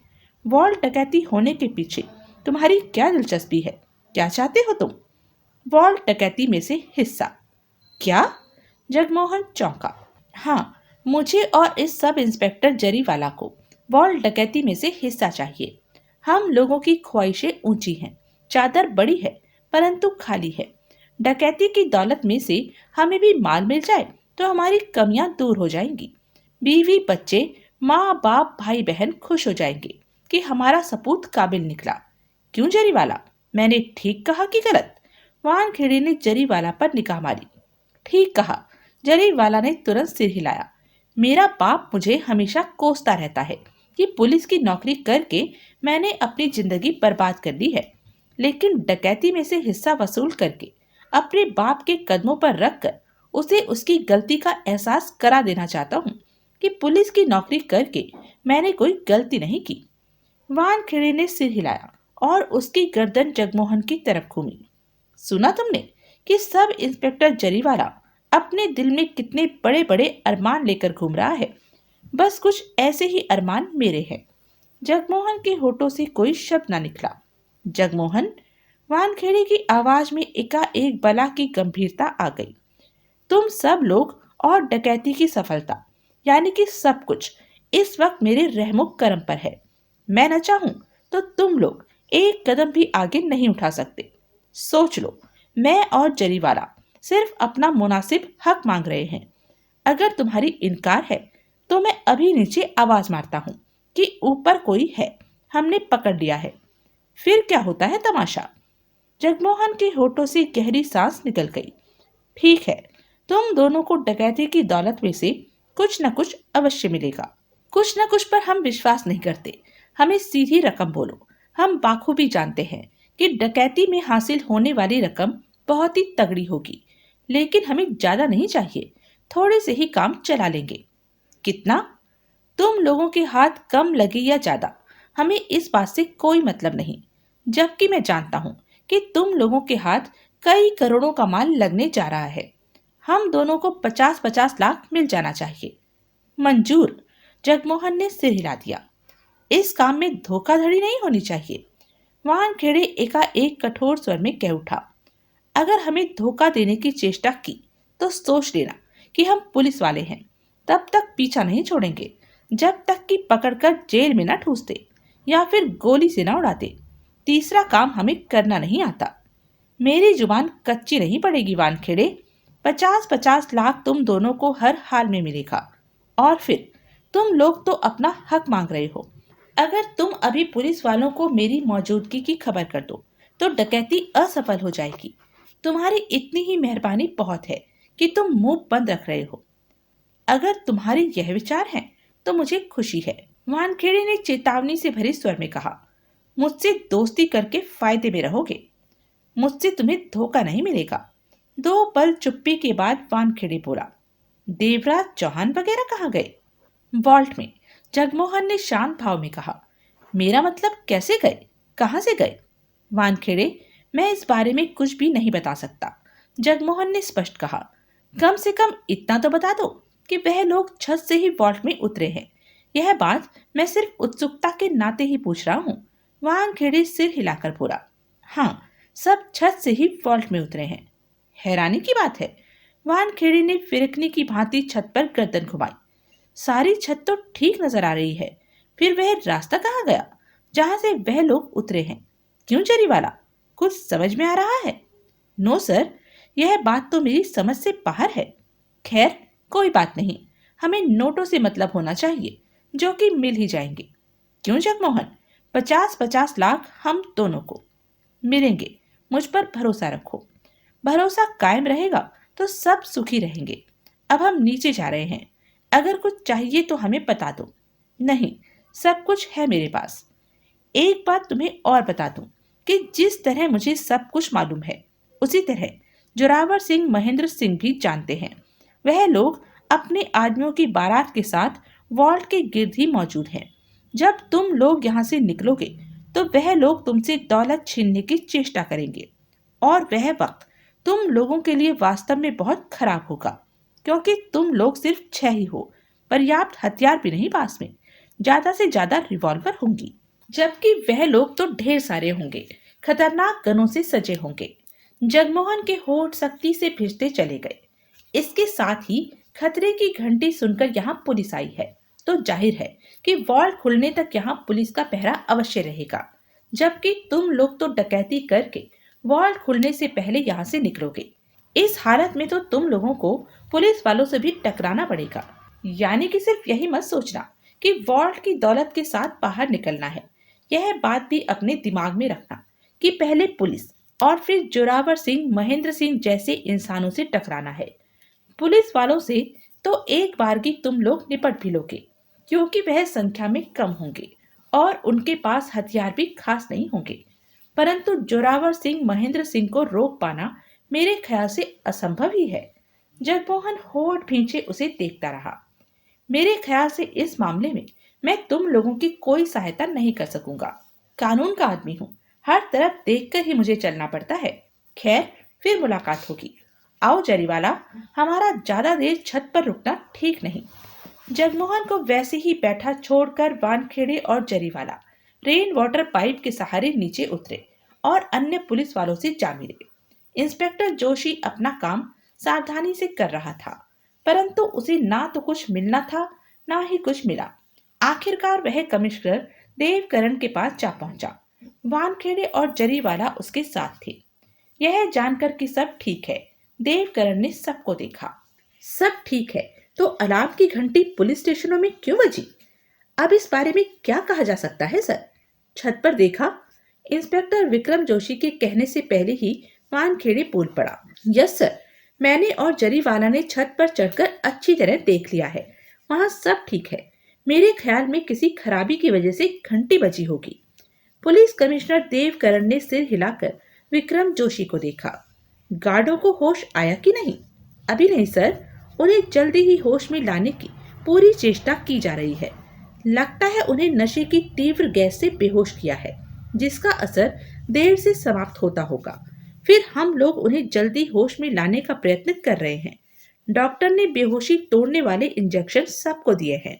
वॉल्ट डकैती होने के पीछे तुम्हारी क्या दिलचस्पी है? क्या चाहते हो तुम? वॉल्ट डकैती में से हिस्सा? क्या? जगमोहन चौंका। हाँ, मुझे और इस सब इंस्पेक्टर जरीवाला को वॉल्ट डकैती में से हिस्सा चाहिए। हम लोगों की ख्वाहिशें ऊंची हैं, चादर बड़ी है परंतु खाली है। डकैती की दौलत में से हमें भी माल मिल जाए तो हमारी कमियां दूर हो जाएंगी। बीवी बच्चे, माँ बाप, भाई बहन खुश हो जाएंगे कि हमारा सपूत काबिल निकला। क्यों जरीवाला, मैंने ठीक कहा कि गलत? वानखेड़े ने जरीवाला पर निगाह मारी। ठीक कहा। जरीवाला ने तुरंत सिर हिलाया। मेरा बाप मुझे हमेशा कोसता रहता है कि पुलिस की नौकरी करके मैंने अपनी जिंदगी बर्बाद कर दी है, लेकिन डकैती में से हिस्सा वसूल करके अपने बाप के कदमों पर रखकर उसे उसकी गलती का एहसास करा देना चाहता हूँ कि पुलिस की नौकरी करके मैंने कोई गलती नहीं की। वानखेड़े ने सिर हिलाया और उसकी गर्दन जगमोहन की तरफ घूमी। सुना तुमने कि सब इंस्पेक्टर जरीवाला अपने दिल में कितने बड़े बड़े अरमान लेकर घूम रहा है? बस कुछ ऐसे ही अरमान मेरे हैं। जगमोहन के होठों से कोई शब्द ना निकला। जगमोहन, वानखेड़े की आवाज में एकाएक बला की गंभीरता आ गई। तुम सब लोग और डकैती की सफलता, यानी कि सब कुछ इस वक्त मेरे रहमुख करम पर है। मैं न चाहूं तो तुम लोग एक कदम भी आगे नहीं उठा सकते। सोच लो, मैं और जरीवाला सिर्फ अपना मुनासिब हक मांग रहे हैं। अगर तुम्हारी इनकार है तो मैं अभी नीचे आवाज मारता हूँ कि ऊपर कोई है, हमने पकड़ लिया है। फिर क्या होता है तमाशा? जगमोहन के होठों से गहरी सांस निकल गई। ठीक है, तुम दोनों को डकैती की दौलत में से कुछ न कुछ अवश्य मिलेगा। कुछ न कुछ पर हम विश्वास नहीं करते, हमें सीधी रकम बोलो। हम बाखूबी जानते हैं कि डकैती में हासिल होने वाली रकम बहुत ही तगड़ी होगी, लेकिन हमें ज्यादा नहीं चाहिए, थोड़े से ही काम चला लेंगे। कितना? तुम लोगों के हाथ कम लगे या ज्यादा, हमें इस बात से कोई मतलब नहीं, जबकि मैं जानता हूँ कि तुम लोगों के हाथ कई करोड़ों का माल लगने जा रहा है। हम दोनों को 50-50 लाख मिल जाना चाहिए। मंजूर। जगमोहन ने सिर हिला दिया। इस काम में धोखाधड़ी नहीं होनी चाहिए। वानखेड़े एकाएक कठोर स्वर में कह उठा। अगर हमें धोखा देने की चेष्टा की तो सोच लेना कि हम पुलिस वाले हैं। तब तक पीछा नहीं छोड़ेंगे जब तक कि पकड़कर जेल में न ठूसते या फिर गोली से न उड़ाते। तीसरा काम हमें करना नहीं आता। मेरी जुबान कच्ची नहीं पड़ेगी वानखेड़े। 50-50 लाख तुम दोनों को हर हाल में मिलेगा। और फिर तुम लोग तो अपना हक मांग रहे हो। अगर तुम अभी पुलिस वालों को मेरी मौजूदगी की खबर कर दो तो डकैती असफल हो जाएगी। तुम्हारी इतनी ही मेहरबानी बहुत है कि तुम मुंह बंद रख रहे हो। अगर तुम्हारे यह विचार हैं तो मुझे खुशी है। वानखेड़े ने चेतावनी से भरे स्वर में कहा। मुझसे दोस्ती करके फायदे में रहोगे, मुझसे तुम्हें धोखा नहीं मिलेगा। 2 पल चुप्पी के बाद वानखेड़े बोला। देवराज चौहान वगैरह कहाँ गए? वॉल्ट में। जगमोहन ने शांत भाव में कहा। मेरा मतलब कैसे गए, कहां से गए? वानखेड़े, मैं इस बारे में कुछ भी नहीं बता सकता, जगमोहन ने स्पष्ट कहा। कम से कम इतना तो बता दो कि वह लोग छत से ही वॉल्ट में उतरे हैं। यह बात मैं सिर्फ उत्सुकता के नाते ही पूछ रहा हूँ। वानखेड़े सिर हिलाकर बोला, हाँ, सब छत से ही वॉल्ट में उतरे हैं। हैरानी की बात है। वानखेड़े ने फिरकने की भांति छत पर गर्दन घुमाई। सारी छत तो ठीक नजर आ रही है, फिर वह रास्ता कहाँ गया जहां से वह लोग उतरे हैं? क्यों जरीवाला, कुछ समझ में आ रहा है? नो सर, यह बात तो मेरी समझ से बाहर है। खैर, कोई बात नहीं, हमें नोटों से मतलब होना चाहिए जो कि मिल ही जाएंगे। क्यों जगमोहन, 50-50 लाख हम दोनों को मिलेंगे। मुझ पर भरोसा रखो। भरोसा कायम रहेगा तो सब सुखी रहेंगे। अब हम नीचे जा रहे हैं, अगर कुछ चाहिए तो हमें बता दो। नहीं, सब कुछ है मेरे पास। एक बात तुम्हें और बता दूं कि जिस तरह मुझे सब कुछ मालूम है, उसी तरह जोरावर सिंह महेंद्र सिंह भी जानते हैं। वह लोग अपने आदमियों की बारात के साथ वॉल्ट के गिर्द ही मौजूद हैं। जब तुम लोग यहाँ से निकलोगे तो वह लोग तुमसे दौलत छीनने की चेष्टा करेंगे, और वह वक्त तुम लोगों के लिए वास्तव में बहुत खराब होगा, क्योंकि तुम लोग सिर्फ 6 ही हो। पर्याप्त हथियार भी नहीं पास में, ज्यादा से ज्यादा रिवॉल्वर होंगी, जबकि वह लोग तो ढेर सारे होंगे, खतरनाक गनों से सजे होंगे। जगमोहन के होठ सख्ती से भिजते चले गए। इसके साथ ही खतरे की घंटी सुनकर यहाँ पुलिस आई है, तो जाहिर है कि वॉल्ट खुलने तक यहाँ पुलिस का पहरा अवश्य रहेगा, जबकि तुम लोग तो डकैती करके वॉल्ट खुलने से पहले यहाँ से निकलोगे। इस हालत में तो तुम लोगों को पुलिस वालों से भी टकराना पड़ेगा। यानी कि सिर्फ यही मत सोचना कि वॉल्ट की दौलत के साथ बाहर निकलना है। यह बात भी अपने दिमाग में रखना कि पहले पुलिस और फिर जोरावर सिंह महेंद्र सिंह जैसे इंसानों से टकराना है। पुलिस वालों से तो एक बार की तुम लोग निपट भी लोगे, क्योंकि वह संख्या में कम होंगे और उनके पास हथियार भी खास नहीं होंगे। परंतु जोरावर सिंह महेंद्र सिंह को रोक पाना मेरे ख्याल से असंभव ही है। जगमोहन होठ भींचे उसे देखता रहा। मेरे ख्याल से इस मामले में मैं तुम लोगों की कोई सहायता नहीं कर सकूंगा। कानून का आदमी हूँ, हर तरफ देखकर ही मुझे चलना पड़ता है। खैर, फिर मुलाकात होगी। आओ जरीवाला, हमारा ज्यादा देर छत पर रुकना ठीक नहीं। जगमोहन को वैसे ही बैठा छोड़कर वानखेड़े और जरीवाला रेन वाटर पाइप के सहारे नीचे उतरे और अन्य पुलिस वालों से जा मिले। इंस्पेक्टर जोशी अपना काम सावधानी से कर रहा था, परंतु उसे ना तो कुछ मिलना था, ना ही कुछ मिला। आखिरकार वह कमिश्नर देवकरण के पास जा पहुंचा। वानखेड़े और जरीवाला उसके साथ थे। यह जानकर कि सब ठीक है, देवकरण ने सबको देखा। सब ठीक है तो अलार्म की घंटी पुलिस स्टेशनों में क्यों बजी? अब इस बारे में क्या कहा जा सकता है सर? छत पर देखा? इंस्पेक्टर विक्रम जोशी के कहने से पहले ही वानखेड़े बोल पड़ा। यस सर, मैंने और जरीवाला ने छत पर चढ़कर अच्छी तरह देख लिया है। वहाँ सब ठीक है। मेरे ख्याल में किसी खराबी की वजह से घंटी बजी होगी। पुलिस कमिश्नर देवकरण ने सिर हिलाकर विक्रम जोशी को देखा। गार्डों को होश आया कि नहीं? अभी नहीं सर, उन्हें जल्दी ही होश में लाने की पूरी चेष्टा की जा रही है। लगता है उन्हें नशे की तीव्र गैस से बेहोश किया है, जिसका असर देर से समाप्त होता होगा। फिर हम लोग उन्हें जल्दी होश में लाने का प्रयत्न कर रहे हैं। डॉक्टर ने बेहोशी तोड़ने वाले इंजेक्शन सबको दिए हैं।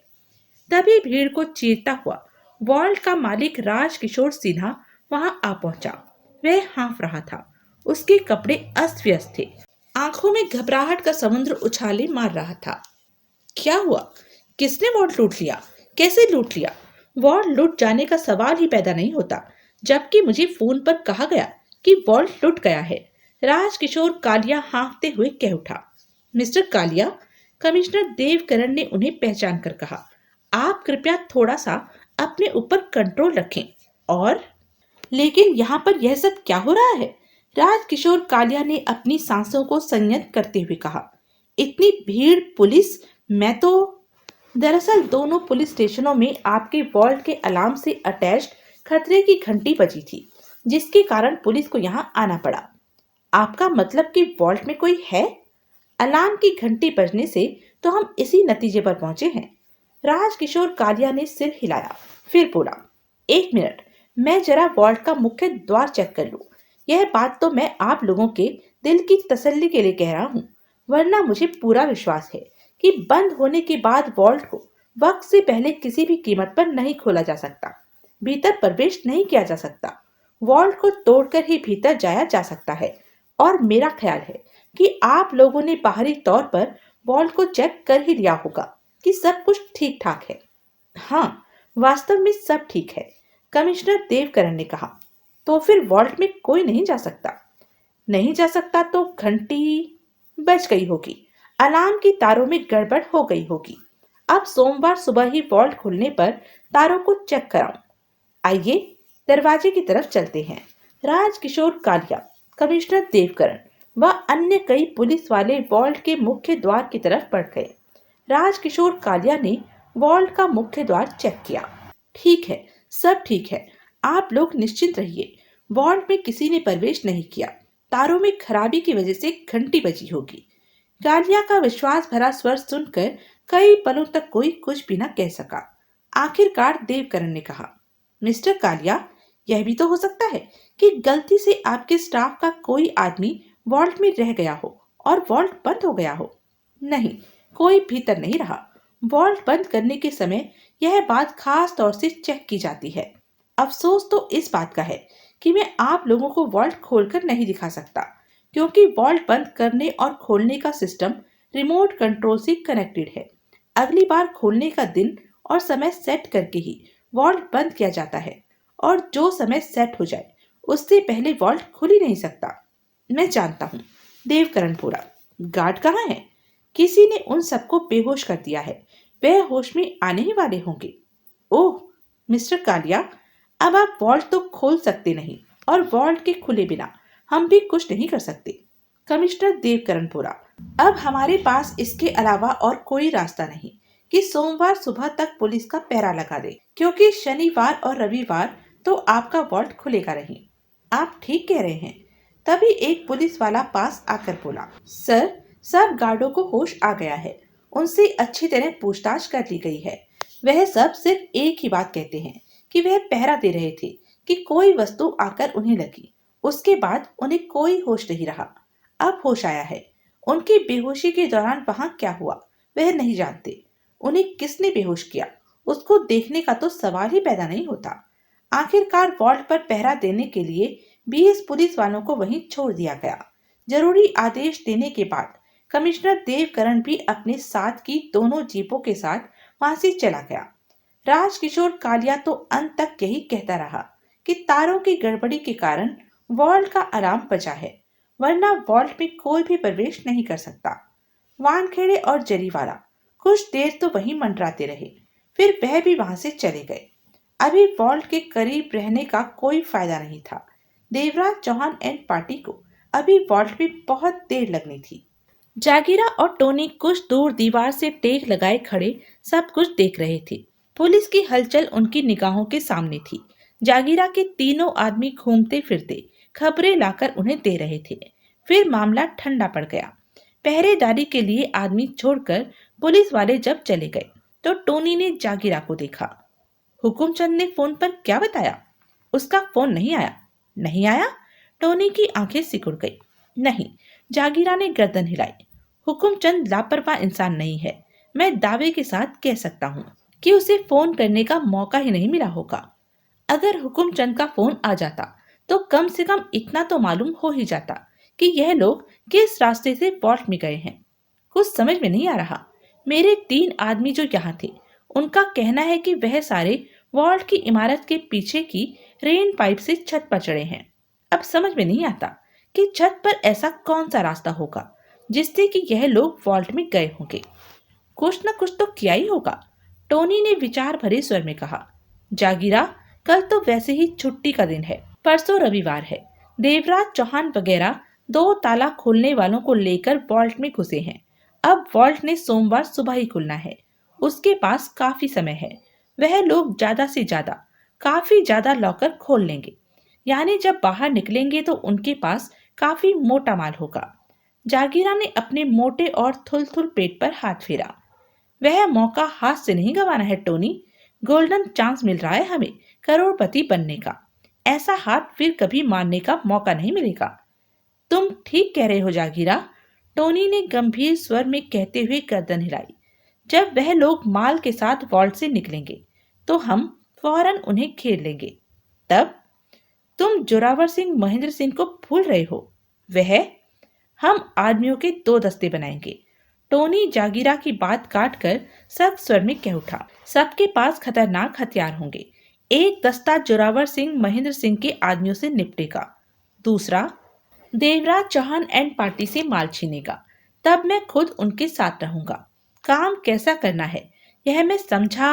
तभी भीड़ को चीरता हुआ वॉल्ट का मालिक राजकिशोर सिन्हा वहां आ पहुंचा। वह हाँफ रहा था। उसके कपड़े अस्त व्यस्त थे। आंखों में घबराहट का समुद्र उछाले मार रहा था। क्या हुआ? किसने वॉल्ट लूट लिया? कैसे लूट लिया? वॉल्ट लूट जाने का सवाल ही पैदा नहीं होता, जबकि मुझे फोन पर कहा गया कि वॉल्ट लूट गया है। राजकिशोर कालिया हाँफते हुए कह उठा। मिस्टर कालिया, कमिश्नर देवकरण ने उन्हें पहचान कर कहा, आप कृपया थोड़ा सा अपने ऊपर कंट्रोल रखें। और लेकिन यहाँ पर यह सब क्या हो रहा है? राजकिशोर कालिया ने अपनी सांसों को संयत करते हुए कहा। इतनी भीड़, पुलिस, मैं तो दरअसल दोनों पुलिस स्टेशनों में आपके वॉल्ट के अलार्म से अटैच्ड खतरे की घंटी बजी थी, जिसके कारण पुलिस को यहाँ आना पड़ा। आपका मतलब कि वॉल्ट में कोई है? अलार्म की घंटी बजने से तो हम इसी नतीजे पर पहुंचे हैं। राजकिशोर कालिया ने सिर हिलाया, फिर बोला, एक मिनट, मैं जरा वॉल्ट का मुख्य द्वार चेक कर लूं। यह बात तो मैं आप लोगों के दिल की तसल्ली के लिए कह रहा हूँ, वरना मुझे पूरा विश्वास है कि बंद होने के बाद वॉल्ट को वक्त से पहले किसी भी कीमत पर नहीं खोला जा सकता, भीतर प्रवेश नहीं किया जा सकता। वॉल्ट को तोड़कर ही भीतर जाया जा सकता है। और मेरा ख्याल है कि आप लोगों ने बाहरी तौर पर वॉल्ट को चेक कर ही लिया होगा कि सब कुछ ठीक ठाक है। हाँ, वास्तव में सब ठीक है, कमिश्नर देवकरण ने कहा। तो फिर वॉल्ट में कोई नहीं जा सकता? नहीं जा सकता तो घंटी बज गई होगी, अलार्म की तारों में गड़बड़ हो गई होगी। अब सोमवार सुबह ही वॉल्ट खुलने पर तारों को चेक कराऊं। आइए दरवाजे की तरफ चलते हैं। राजकिशोर कालिया, कमिश्नर देवकरण व अन्य कई पुलिस वाले वॉल्ट के मुख्य द्वार की तरफ बढ़ गए। राजकिशोर कालिया ने वॉल्ट का मुख्य द्वार चेक किया। ठीक है, सब ठीक है, आप लोग निश्चिंत रहिए। वॉल्ट में किसी ने प्रवेश नहीं किया। तारों में खराबी की वजह से घंटी बजी होगी। कालिया का विश्वास भरा स्वर सुनकर कई पलों तक कोई कुछ भी न कह सका। आखिरकार देवकरण ने कहा, मिस्टर कालिया, यह भी तो हो सकता है कि गलती से आपके स्टाफ का कोई आदमी वॉल्ट में रह गया हो और वॉल्ट बंद हो गया हो। नहीं, कोई भीतर नहीं रहा। वॉल्ट बंद करने के समय यह बात खास तौर से चेक की जाती है। अफसोस तो इस बात का है कि मैं आप लोगों को वॉल्ट खोलकर नहीं दिखा सकता, क्योंकि वॉल्ट बंद करने और खोलने का सिस्टम रिमोट कंट्रोल से कनेक्टेड है। अगली बार खोलने का दिन और समय सेट करके ही वॉल्ट बंद किया जाता है, और जो समय सेट हो जाए उससे पहले वॉल्ट खुल ही नहीं सकता। मैं जानता हूँ, देवकरण बोला। गार्ड कहाँ है? किसी ने उन सबको बेहोश कर दिया है। वह होश में आने ही वाले होंगे। ओह मिस्टर कालिया, अब आप वॉल्ट तो खोल सकते नहीं, और वॉल्ट के खुले बिना हम भी कुछ नहीं कर सकते। कमिश्नर देवकरण बोला, अब हमारे पास इसके अलावा और कोई रास्ता नहीं कि सोमवार सुबह तक पुलिस का पहरा लगा दे, क्योंकि शनिवार और रविवार तो आपका वॉल्ट खुलेगा नहीं। आप ठीक कह रहे हैं। तभी एक पुलिस वाला पास आकर बोला, सर, सब गार्डों को होश आ गया है। उनसे अच्छी तरह पूछताछ कर ली गई है। वह सब सिर्फ एक ही बात कहते हैं कि वह पहरा दे रहे थे कि कोई वस्तु आकर उन्हें लगी। उसके बाद उन्हें कोई होश नहीं रहा। अब होश आया है। उनकी बेहोशी के दौरान वहां क्या हुआ वह नहीं जानते। उन्हें किसने बेहोश किया उसको देखने का तो सवाल ही पैदा नहीं होता। आखिरकार वॉल्ट पर पहरा देने के लिए 20 पुलिस वालों को वहीं छोड़ दिया गया। जरूरी आदेश देने के बाद कमिश्नर देवकरण भी अपने साथ की दोनों जीपों के साथ वहां से चला गया। राजकिशोर कालिया तो अंत तक यही कहता रहा कि तारों की गड़बड़ी के कारण वॉल्ट का अलार्म बजा है, वरना वॉल्ट में कोई भी प्रवेश नहीं कर सकता। वानखेड़े और जरीवाला कुछ देर तो वहीं मंडराते रहे, फिर वह भी वहां से चले गए। अभी वॉल्ट के करीब रहने का कोई फायदा नहीं था। देवराज चौहान एंड पार्टी को अभी वॉल्ट में बहुत देर लगनी थी। जागीरा और टोनी कुछ दूर दीवार से टेक लगाए खड़े सब कुछ देख रहे थे। पुलिस की हलचल उनकी निगाहों के सामने थी। जागीरा के तीनों आदमी घूमते फिरते खबरें लाकर उन्हें दे रहे थे। फिर मामला ठंडा पड़ गया। पहरेदारी के लिए आदमी छोड़कर पुलिस वाले जब चले गए तो टोनी ने जागीरा को देखा। हुकुमचंद ने फोन पर क्या बताया? उसका फोन नहीं आया। नहीं आया? टोनी की आंखें सिकुड़ गई। नहीं, जागीरा ने गर्दन हिलाई। हुकुमचंद लापरवाह इंसान नहीं है। मैं दावे के साथ कह सकता हूँ कि उसे फोन करने का मौका ही नहीं मिला होगा। अगर हुकुमचंद का फोन आ जाता तो कम से कम इतना तो मालूम हो ही जाता कि यह लोग किस रास्ते से वॉल्ट में गए हैं। कुछ समझ में नहीं आ रहा। मेरे 3 आदमी जो यहाँ थे, उनका कहना है कि वह सारे वॉल्ट की इमारत के पीछे की रेन पाइप से छत पर चढ़े हैं। अब समझ में नहीं आता कि छत पर ऐसा कौन सा रास्ता होगा जिससे कि यह लोग वॉल्ट में गए होंगे। कुछ न कुछ तो किया ही होगा, टोनी ने विचार भरे स्वर में कहा। जागीरा, कल तो वैसे ही छुट्टी का दिन है, परसों रविवार है। देवराज चौहान वगैरह 2 ताला खोलने वालों को लेकर वॉल्ट में घुसे हैं। अब वॉल्ट ने सोमवार सुबह ही खुलना है। उसके पास काफी समय है। वह लोग ज्यादा से ज्यादा काफी ज्यादा लॉकर खोल लेंगे, यानी जब बाहर निकलेंगे तो उनके पास काफी मोटा माल होगा। जागीरा ने अपने मोटे और थुलथुल पेट पर हाथ फेरा। वह मौका हाथ से नहीं गंवाना है टोनी। गोल्डन चांस मिल रहा है हमें करोड़पति बनने का। ऐसा हाथ फिर कभी मारने का मौका नहीं मिलेगा। तुम ठीक कह रहे हो जागीरा, टोनी ने गंभीर स्वर में कहते हुए गर्दन हिलाई। जब वह लोग माल के साथ वॉल्ट से निकलेंगे तो हम फौरन उन्हें घेर लेंगे। तब तुम जोरावर सिंह महेंद्र सिंह को भूल रहे हो। वह हम आदमियों के 2 दस्ते बनाएंगे। टोनी जागीरा की बात काटकर सख्त स्वर में कह उठा। सबके पास खतरनाक हथियार होंगे। एक दस्ता जोरावर सिंह महेंद्र सिंह के आदमियों से निपटेगा, दूसरा देवराज चौहान एंड पार्टी से माल छीनेगा। तब मैं खुद उनके साथ रहूंगा। काम कैसा करना है यह मैं समझा।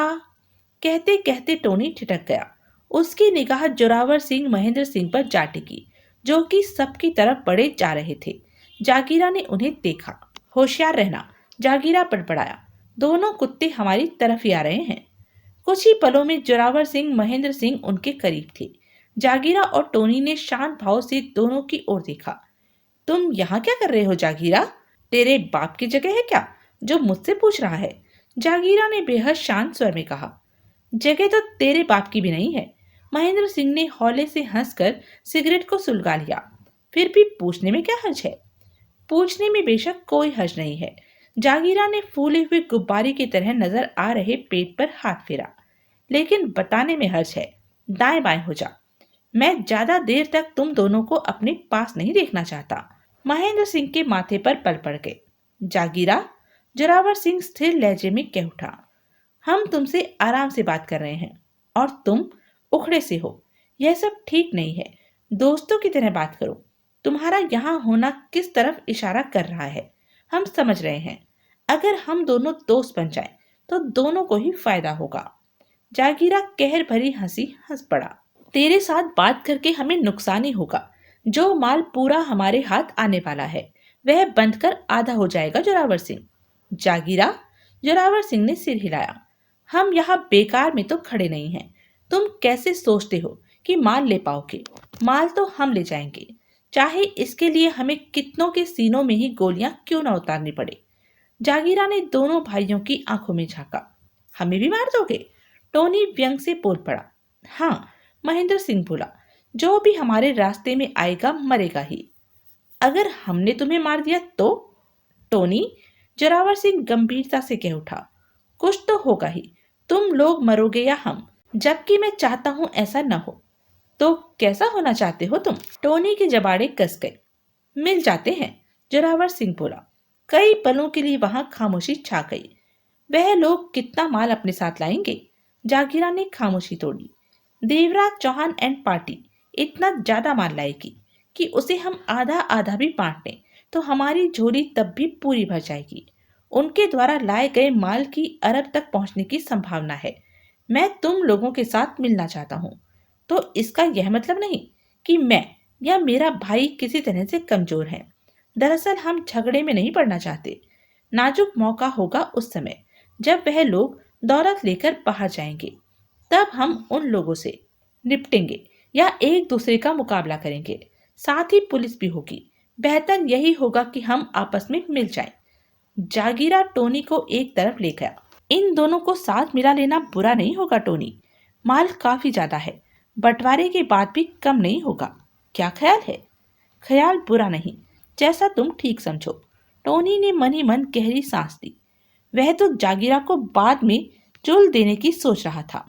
कहते कहते टोनी ठिठक गया। उसकी निगाह जोरावर सिंह महेंद्र सिंह पर जा टिकी, जो कि सबकी तरफ बढ़े जा रहे थे। जागीरा ने उन्हें देखा। होशियार रहना, जागीरा बड़बड़ाया। दोनों कुत्ते हमारी तरफ ही आ रहे हैं। कुछ ही पलों में जोरावर सिंह महेंद्र सिंह उनके करीब थे। जागीरा और टोनी ने शांत भाव से दोनों की ओर देखा। तुम यहाँ क्या कर रहे हो जागीरा? तेरे बाप की जगह है क्या जो मुझसे पूछ रहा है? जागीरा ने बेहद शांत स्वर में कहा। जगह तो तेरे बाप की भी नहीं है। महेंद्र सिंह ने हौले से हंसकर सिगरेट को सुलगा लिया। फिर भी पूछने में क्या हर्ज है? पूछने में बेशक कोई हर्ज नहीं है। जागीरा ने फूले हुए गुब्बारे की तरह नजर आ रहे पेट पर हाथ फेरा। लेकिन बताने में हर्ज है। दाएं बाएं हो जा। मैं ज्यादा देर तक तुम दोनों को अपने पास नहीं देखना चाहता। महेंद्र सिंह के माथे पर पल पड़ गए। जागीरा, जोरावर सिंह स्थिर लहजे में कह उठा। हम तुमसे आराम से बात कर रहे हैं और तुम उखड़े से हो। यह सब ठीक नहीं है। दोस्तों की तरह बात करो। तुम्हारा यहाँ होना किस तरफ इशारा कर रहा है हम समझ रहे हैं। अगर हम दोनों दोस्त बन जाएं तो दोनों को ही फायदा होगा। जागीरा कहर भरी हंसी हंस पड़ा। तेरे साथ बात करके हमें नुकसान ही होगा। जो माल पूरा हमारे हाथ आने वाला है वह बंद कर आधा हो जाएगा। जोरावर सिंह, जागीरा, जोरावर सिंह ने सिर हिलाया। हम यहाँ बेकार में तो खड़े नहीं हैं। तुम कैसे सोचते हो कि माल ले पाओगे? माल तो हम ले जाएंगे, चाहे इसके लिए हमें कितनों के सीनों में ही गोलियां क्यों न उतारनी पड़े। जागीरा ने दोनों भाइयों की आंखों में झांका। हमें भी मार दोगे? टोनी व्यंग से बोल पड़ा। हाँ, महेंद्र सिंह बोला। जो भी हमारे रास्ते में आएगा मरेगा ही। अगर हमने तुम्हें मार दिया तो? टोनी, जोरावर सिंह गंभीरता से कह उठा। कुछ तो होगा ही। तुम लोग मरोगे या हम, जबकि मैं चाहता हूं ऐसा न हो। तो कैसा होना चाहते हो तुम? टोनी के जबाड़े कस गए। मिल जाते हैं, जोरावर सिंह बोला। कई पलों के लिए वहां खामोशी छा गई। वह लोग कितना माल अपने साथ लाएंगे? जागीरा ने खामोशी तोड़ी। देवराज चौहान एंड पार्टी इतना ज्यादा माल लाएगी कि उसे हम आधा आधा भी बांट दें तो हमारी झोली तब भी पूरी भर जाएगी। उनके द्वारा लाए गए माल की अरब तक पहुंचने की संभावना है। मैं तुम लोगों के साथ मिलना चाहता हूँ। तो इसका यह मतलब नहीं कि मैं या मेरा भाई किसी तरह से कमजोर है। दरअसल हम झगड़े में नहीं पड़ना चाहते। नाजुक मौका होगा उस समय जब वह लोग दौलत लेकर बाहर जाएंगे। तब हम उन लोगों से निपटेंगे या एक दूसरे का मुकाबला करेंगे। साथ ही पुलिस भी होगी। बेहतर यही होगा कि हम आपस में मिल जाएं। जागीरा टोनी को एक तरफ ले गया। इन दोनों को साथ मिला लेना बुरा नहीं होगा टोनी। माल काफी ज्यादा है। बंटवारे के बाद भी कम नहीं होगा। क्या ख्याल है? ख्याल बुरा नहीं, जैसा तुम ठीक समझो। टोनी ने मन ही मन गहरी सांस ली। वह तो जागीरा को बाद में चुल देने की सोच रहा था,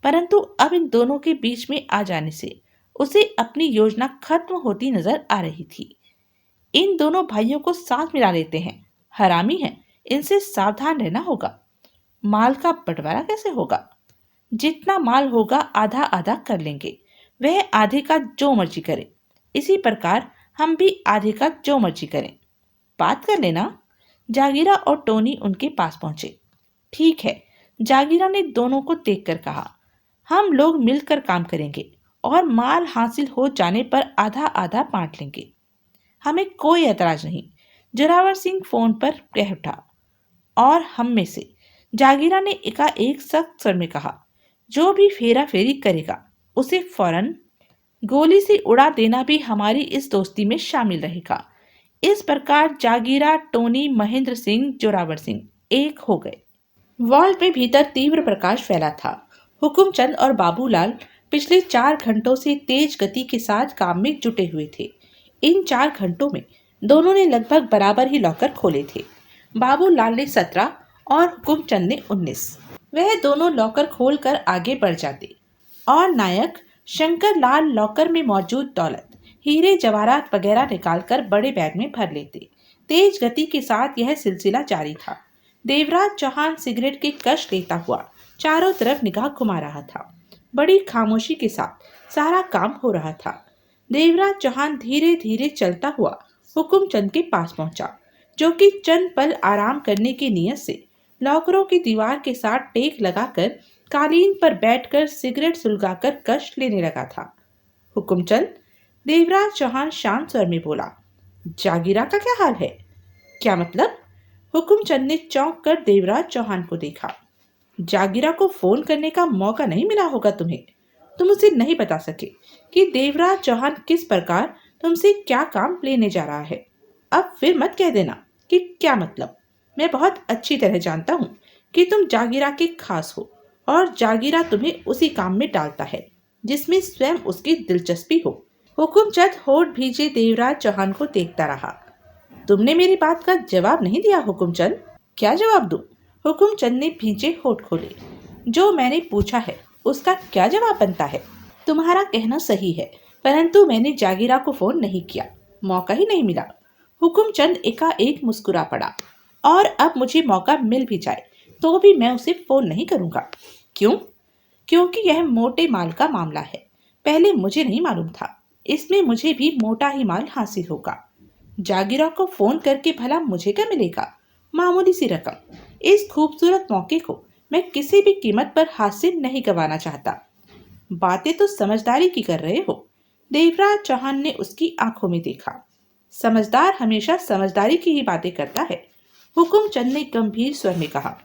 परंतु अब इन दोनों के बीच में आ जाने से उसे अपनी योजना खत्म होती नजर आ रही थी। इन दोनों भाइयों को साथ मिला लेते हैं। हरामी हैं, इनसे सावधान रहना होगा। माल का बंटवारा कैसे होगा? जितना माल होगा आधा आधा कर लेंगे। वह आधे का जो मर्जी करे। इसी प्रकार हम भी आधे का जो मर्जी करें। बात कर लेना। जागीरा और टोनी उनके पास पहुंचे। ठीक है, जागीरा ने दोनों को देखकर कहा। हम लोग मिलकर काम करेंगे और माल हासिल हो जाने पर आधा आधा बांट लेंगे। हमें कोई ऐतराज नहीं। जोरावर सिंह फोन पर कह उठा। और हम में से, जागीरा ने एकाएक सख्त स्वर में कहा, जो भी फेरा फेरी करेगा उसे फौरन गोली से उड़ा देना भी हमारी इस दोस्ती में शामिल रहेगा। इस प्रकार जागीरा, टोनी, महेंद्र सिंह, जोरावर सिंह एक हो गए। वॉल्ट में भीतर तीव्र प्रकाश फैला था। हुकुमचंद और बाबूलाल पिछले 4 घंटों से तेज गति के साथ काम में जुटे हुए थे। इन 4 घंटों में दोनों ने लगभग बराबर ही लॉकर खोले थे। बाबूलाल ने 17 और हुकुमचंद ने 19। वह दोनों लॉकर खोलकर आगे बढ़ जाते और नायक शंकर लाल लॉकर में मौजूद दौलत, हीरे जवाहरात वगैरह निकालकर बड़े बैग में भर लेते। तेज गति के साथ यह सिलसिला जारी था। देवराज चौहान सिगरेट के कश लेता हुआ चारों तरफ निगाह घुमा रहा था। बड़ी खामोशी के साथ सारा काम हो रहा था। देवराज चौहान धीरे धीरे चलता हुआ हुकुमचंद के पास पहुंचा, जो कि चंद पल आराम करने की नीयत से लॉकरों की दीवार के साथ टेक लगाकर कालीन पर बैठकर सिगरेट सुलगाकर कश लेने लगा था। हुकुमचंद, देवराज चौहान शांत स्वर में बोला, जागीरा का क्या हाल है? क्या मतलब? हुकुमचंद ने चौंक कर देवराज चौहान को देखा। जागीरा को फोन करने का मौका नहीं मिला होगा तुम्हें। तुम उसे नहीं बता सके कि देवराज चौहान किस प्रकार तुमसे क्या काम लेने जा रहा है। अब फिर मत कह देना कि क्या मतलब। मैं बहुत अच्छी तरह जानता हूँ कि तुम जागीरा के खास हो और जागीरा तुम्हें उसी काम में डालता है जिसमें स्वयं उसकी दिलचस्पी हो। हुकुमचंद होठ भीजे देवराज चौहान को देखता रहा। तुमने मेरी बात का जवाब नहीं दिया हुकुमचंद। क्या जवाब दूं? हुकुमचंद ने भीजे होठ खोले। जो मैंने पूछा है उसका क्या जवाब बनता है? तुम्हारा कहना सही है, परंतु मैंने जागीरा को फोन नहीं किया, मौका ही नहीं मिला। हुकुमचंद एकाएक मुस्कुरा पड़ा। और अब मुझे मौका मिल भी जाए तो भी मैं उसे फोन नहीं करूंगा। क्यों? क्योंकि यह मोटे माल का मामला है। पहले मुझे नहीं मालूम था, इसमें मुझे भी मोटा ही माल हासिल होगा। जागीरा को फोन करके भला मुझे क्या मिलेगा? मामूली सी रकम। इस खूबसूरत मौके को मैं किसी भी कीमत पर हाथ से नहीं गंवाना चाहता। बातें तो समझदारी की कर रहे हो। देवराज चौहान ने उसकी आंखों में देखा। समझदार हमेशा समझदारी की ही बातें करता है। हुकुमचंद ने गंभीर स्वर में कहा,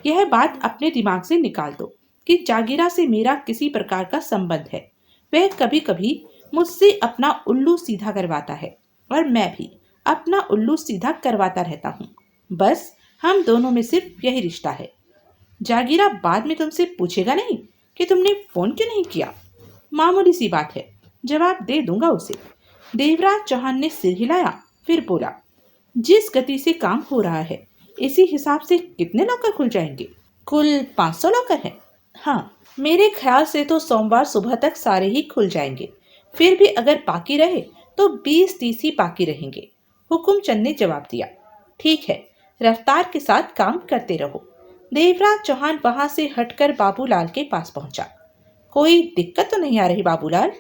यह बात अपने दिमाग से निकाल दो कि जागीरा से मेरा किसी प्रकार का संबंध है। वह कभी कभी मुझसे अपना उल्लू सीधा करवाता है और मैं भी अपना उल्लू सीधा करवाता रहता हूँ। बस हम दोनों में सिर्फ यही रिश्ता है। जागीरा बाद में तुमसे पूछेगा नहीं कि तुमने फोन क्यों नहीं किया। मामूली सी बात है, जवाब दे दूंगा उसे। देवराज चौहान ने सिर हिलाया, फिर बोला, जिस गति से काम हो रहा है इसी हिसाब से कितने लॉकर खुल जाएंगे? कुल 500 लॉकर हैं। हाँ, मेरे ख्याल से तो सोमवार सुबह तक सारे ही खुल जाएंगे। फिर भी अगर बाकी रहे तो 20-30 ही बाकी रहेंगे। हुकुमचंद ने जवाब दिया। ठीक है, रफ्तार के साथ काम करते रहो। देवराज चौहान वहां से हटकर बाबूलाल के पास पहुंचा। कोई दिक्कत तो नहीं आ रही बाबूलाल?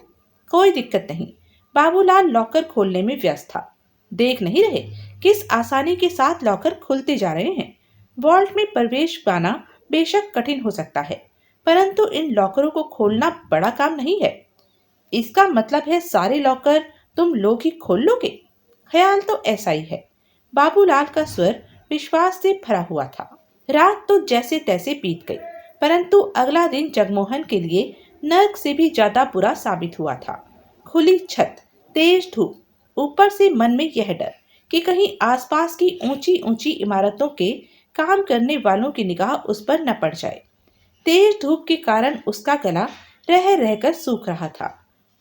कोई दिक्कत नहीं। बाबूलाल लॉकर खोलने में व्यस्त था। देख नहीं रहे किस आसानी के साथ लॉकर खुलते जा रहे हैं। वॉल्ट में प्रवेश पाना बेशक कठिन हो सकता है, परंतु इन लॉकरों को खोलना बड़ा काम नहीं है। इसका मतलब है सारे लॉकर तुम लोग ही खोल लोगे? ख्याल तो ऐसा ही है। बाबूलाल का स्वर विश्वास से भरा हुआ था। रात तो जैसे तैसे बीत गई, परंतु अगला दिन जगमोहन के लिए नर्क से भी ज्यादा बुरा साबित हुआ था। खुली छत, तेज धूप, ऊपर से मन में यह डर कि कहीं आसपास की ऊंची ऊंची इमारतों के काम करने वालों की निगाह उस पर न पड़ जाए। तेज धूप के कारण उसका गला रह रहकर सूख रहा था।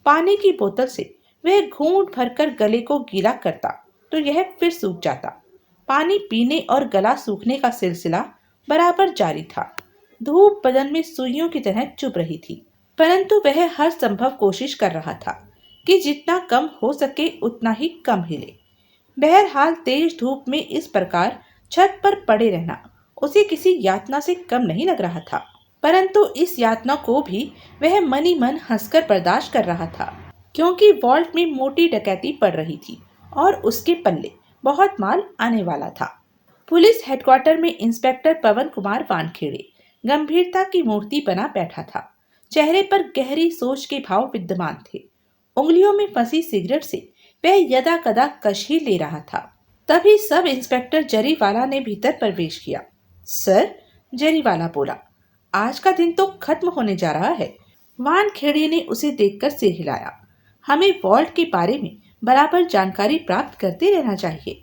पानी की बोतल से वह घूंट भरकर गले को गीला करता तो यह फिर सूख जाता। पानी पीने और गला सूखने का सिलसिला बराबर जारी था। धूप बदन में सुइयों की तरह चुभ रही थी, परंतु वह हर संभव कोशिश कर रहा था कि जितना कम हो सके उतना ही कम हिले। बहरहाल तेज धूप में इस प्रकार छत पर पड़े रहना उसे किसी यातना से कम नहीं लग रहा था, परंतु इस यातना को भी वह मन ही मन हंसकर बर्दाश्त कर रहा था, क्योंकि वॉल्ट में मोटी डकैती पड़ रही थी और उसके पल्ले बहुत माल आने वाला था। पुलिस हेडक्वार्टर में इंस्पेक्टर पवन कुमार वानखेड़े गंभीरता की मूर्ति बना बैठा था। चेहरे पर गहरी सोच के भाव विद्यमान थे। उंगलियों में फंसी सिगरेट से वह यदा कदा कश ही ले रहा था। तभी सब इंस्पेक्टर जरीवाला ने भीतर प्रवेश किया। सर, जरीवाला बोला, आज का दिन तो खत्म होने जा रहा है। वानखेड़े ने उसे देखकर सिर हिलाया। हमें वॉल्ट के बारे में बराबर जानकारी प्राप्त करते रहना चाहिए।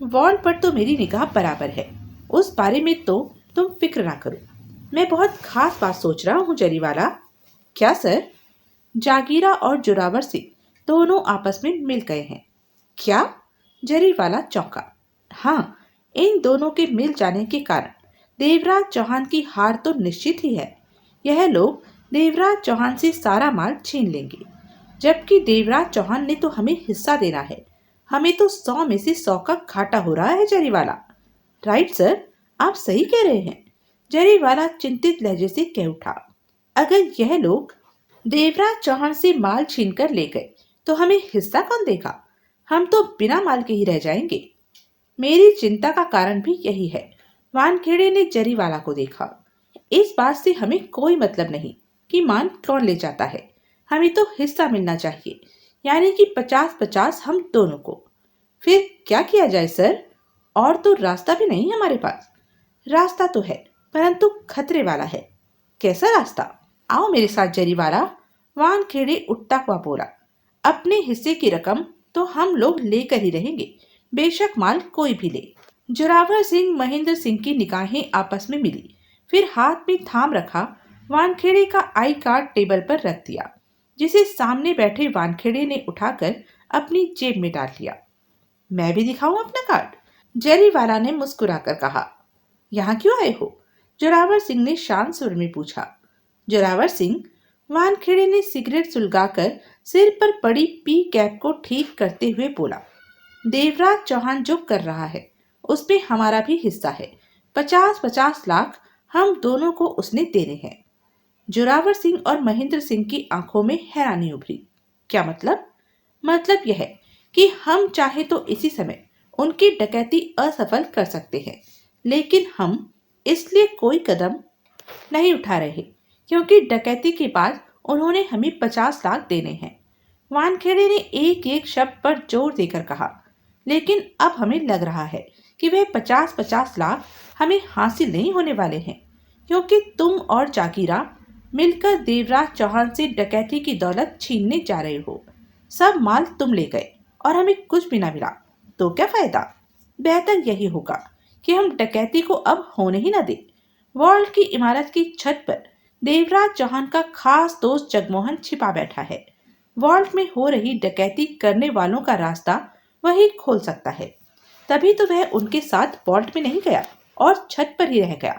वॉल्ट पर तो मेरी निगाह बराबर है, उस बारे में तो तुम फिक्र ना करो। मैं बहुत खास बात सोच रहा हूँ जरीवाला। क्या सर? जागीरा और जोरावर सिंह दोनों आपस में मिल गए हैं। क्या? जरीवाला चौंका। हाँ, इन दोनों के मिल जाने के कारण देवराज चौहान की हार तो निश्चित ही है। यह लोग देवराज चौहान से सारा माल छीन लेंगे, जबकि देवराज चौहान ने तो हमें हिस्सा देना है। हमें तो 100 में से 100 का घाटा हो रहा है जरीवाला। राइट सर, आप सही कह रहे हैं। जरीवाला चिंतित लहजे से कह उठा। अगर यह लोग देवराज चौहान से माल छीन कर ले गए तो हमें हिस्सा कौन देगा? हम तो बिना माल के ही रह जाएंगे। मेरी चिंता का कारण भी यही है। वानखेड़े ने जरीवाला को देखा। इस बात से हमें कोई मतलब नहीं कि मान कौन ले जाता है। हमें तो हिस्सा मिलना चाहिए, यानी कि 50-50 हम दोनों को। फिर क्या किया जाए सर? और तो रास्ता भी नहीं हमारे पास। रास्ता तो है, परंतु खतरे वाला है। कैसा रास्ता? आओ मेरे साथ जरीवाला। वानखेड़े उठता हुआ बोला। अपने हिस्से की रकम तो हम लोग लेकर ही रहेंगे, बेशक माल कोई भी ले। जोरावर सिंह महेंद्र सिंह की निगाहें आपस में मिली, फिर हाथ में थाम रखा वानखेड़े का आई कार्ड टेबल पर रख दिया, जिसे सामने बैठे वानखेड़े ने उठाकर अपनी जेब में डाल लिया। मैं भी दिखाऊं अपना कार्ड? जरीवाला ने मुस्कुराकर कहा। यहाँ क्यों आए हो? जोरावर सिंह ने शांत स्वर में पूछा। जोरावर सिंह, वानखेड़े ने सिगरेट सुलगाकर सिर पर पड़ी पी कैप को ठीक करते हुए बोला। देवराज चौहान जो कर रहा है उसमें हमारा भी हिस्सा है। 50-50 लाख हम दोनों को उसने देने हैं। जोरावर सिंह और महेंद्र सिंह की आंखों में हैरानी उभरी। क्या मतलब? मतलब यह है कि हम चाहे तो इसी समय उनकी डकैती असफल कर सकते हैं, लेकिन हम इसलिए कोई कदम नहीं उठा रहे क्योंकि डकैती के बाद उन्होंने हमें 50 लाख देने हैं। वानखेड़े ने एक एक शब्द पर जोर देकर कहा। लेकिन अब हमें लग रहा है कि वह 50-50 लाख हमें हासिल नहीं होने वाले हैं, क्योंकि तुम और जागीरा मिलकर देवराज चौहान से डकैती की दौलत छीनने जा रहे हो। सब माल तुम ले गए और हमें कुछ भी ना मिला, तो क्या फायदा? बेहतर यही होगा कि हम डकैती को अब होने ही न दें। वॉल्ट की इमारत की छत पर देवराज चौहान का खास दोस्त जगमोहन छिपा बैठा है। वॉल्ट में हो रही डकैती करने वालों का रास्ता वही खोल सकता है। तभी तो वह उनके साथ वॉल्ट में नहीं गया और छत पर ही रह गया।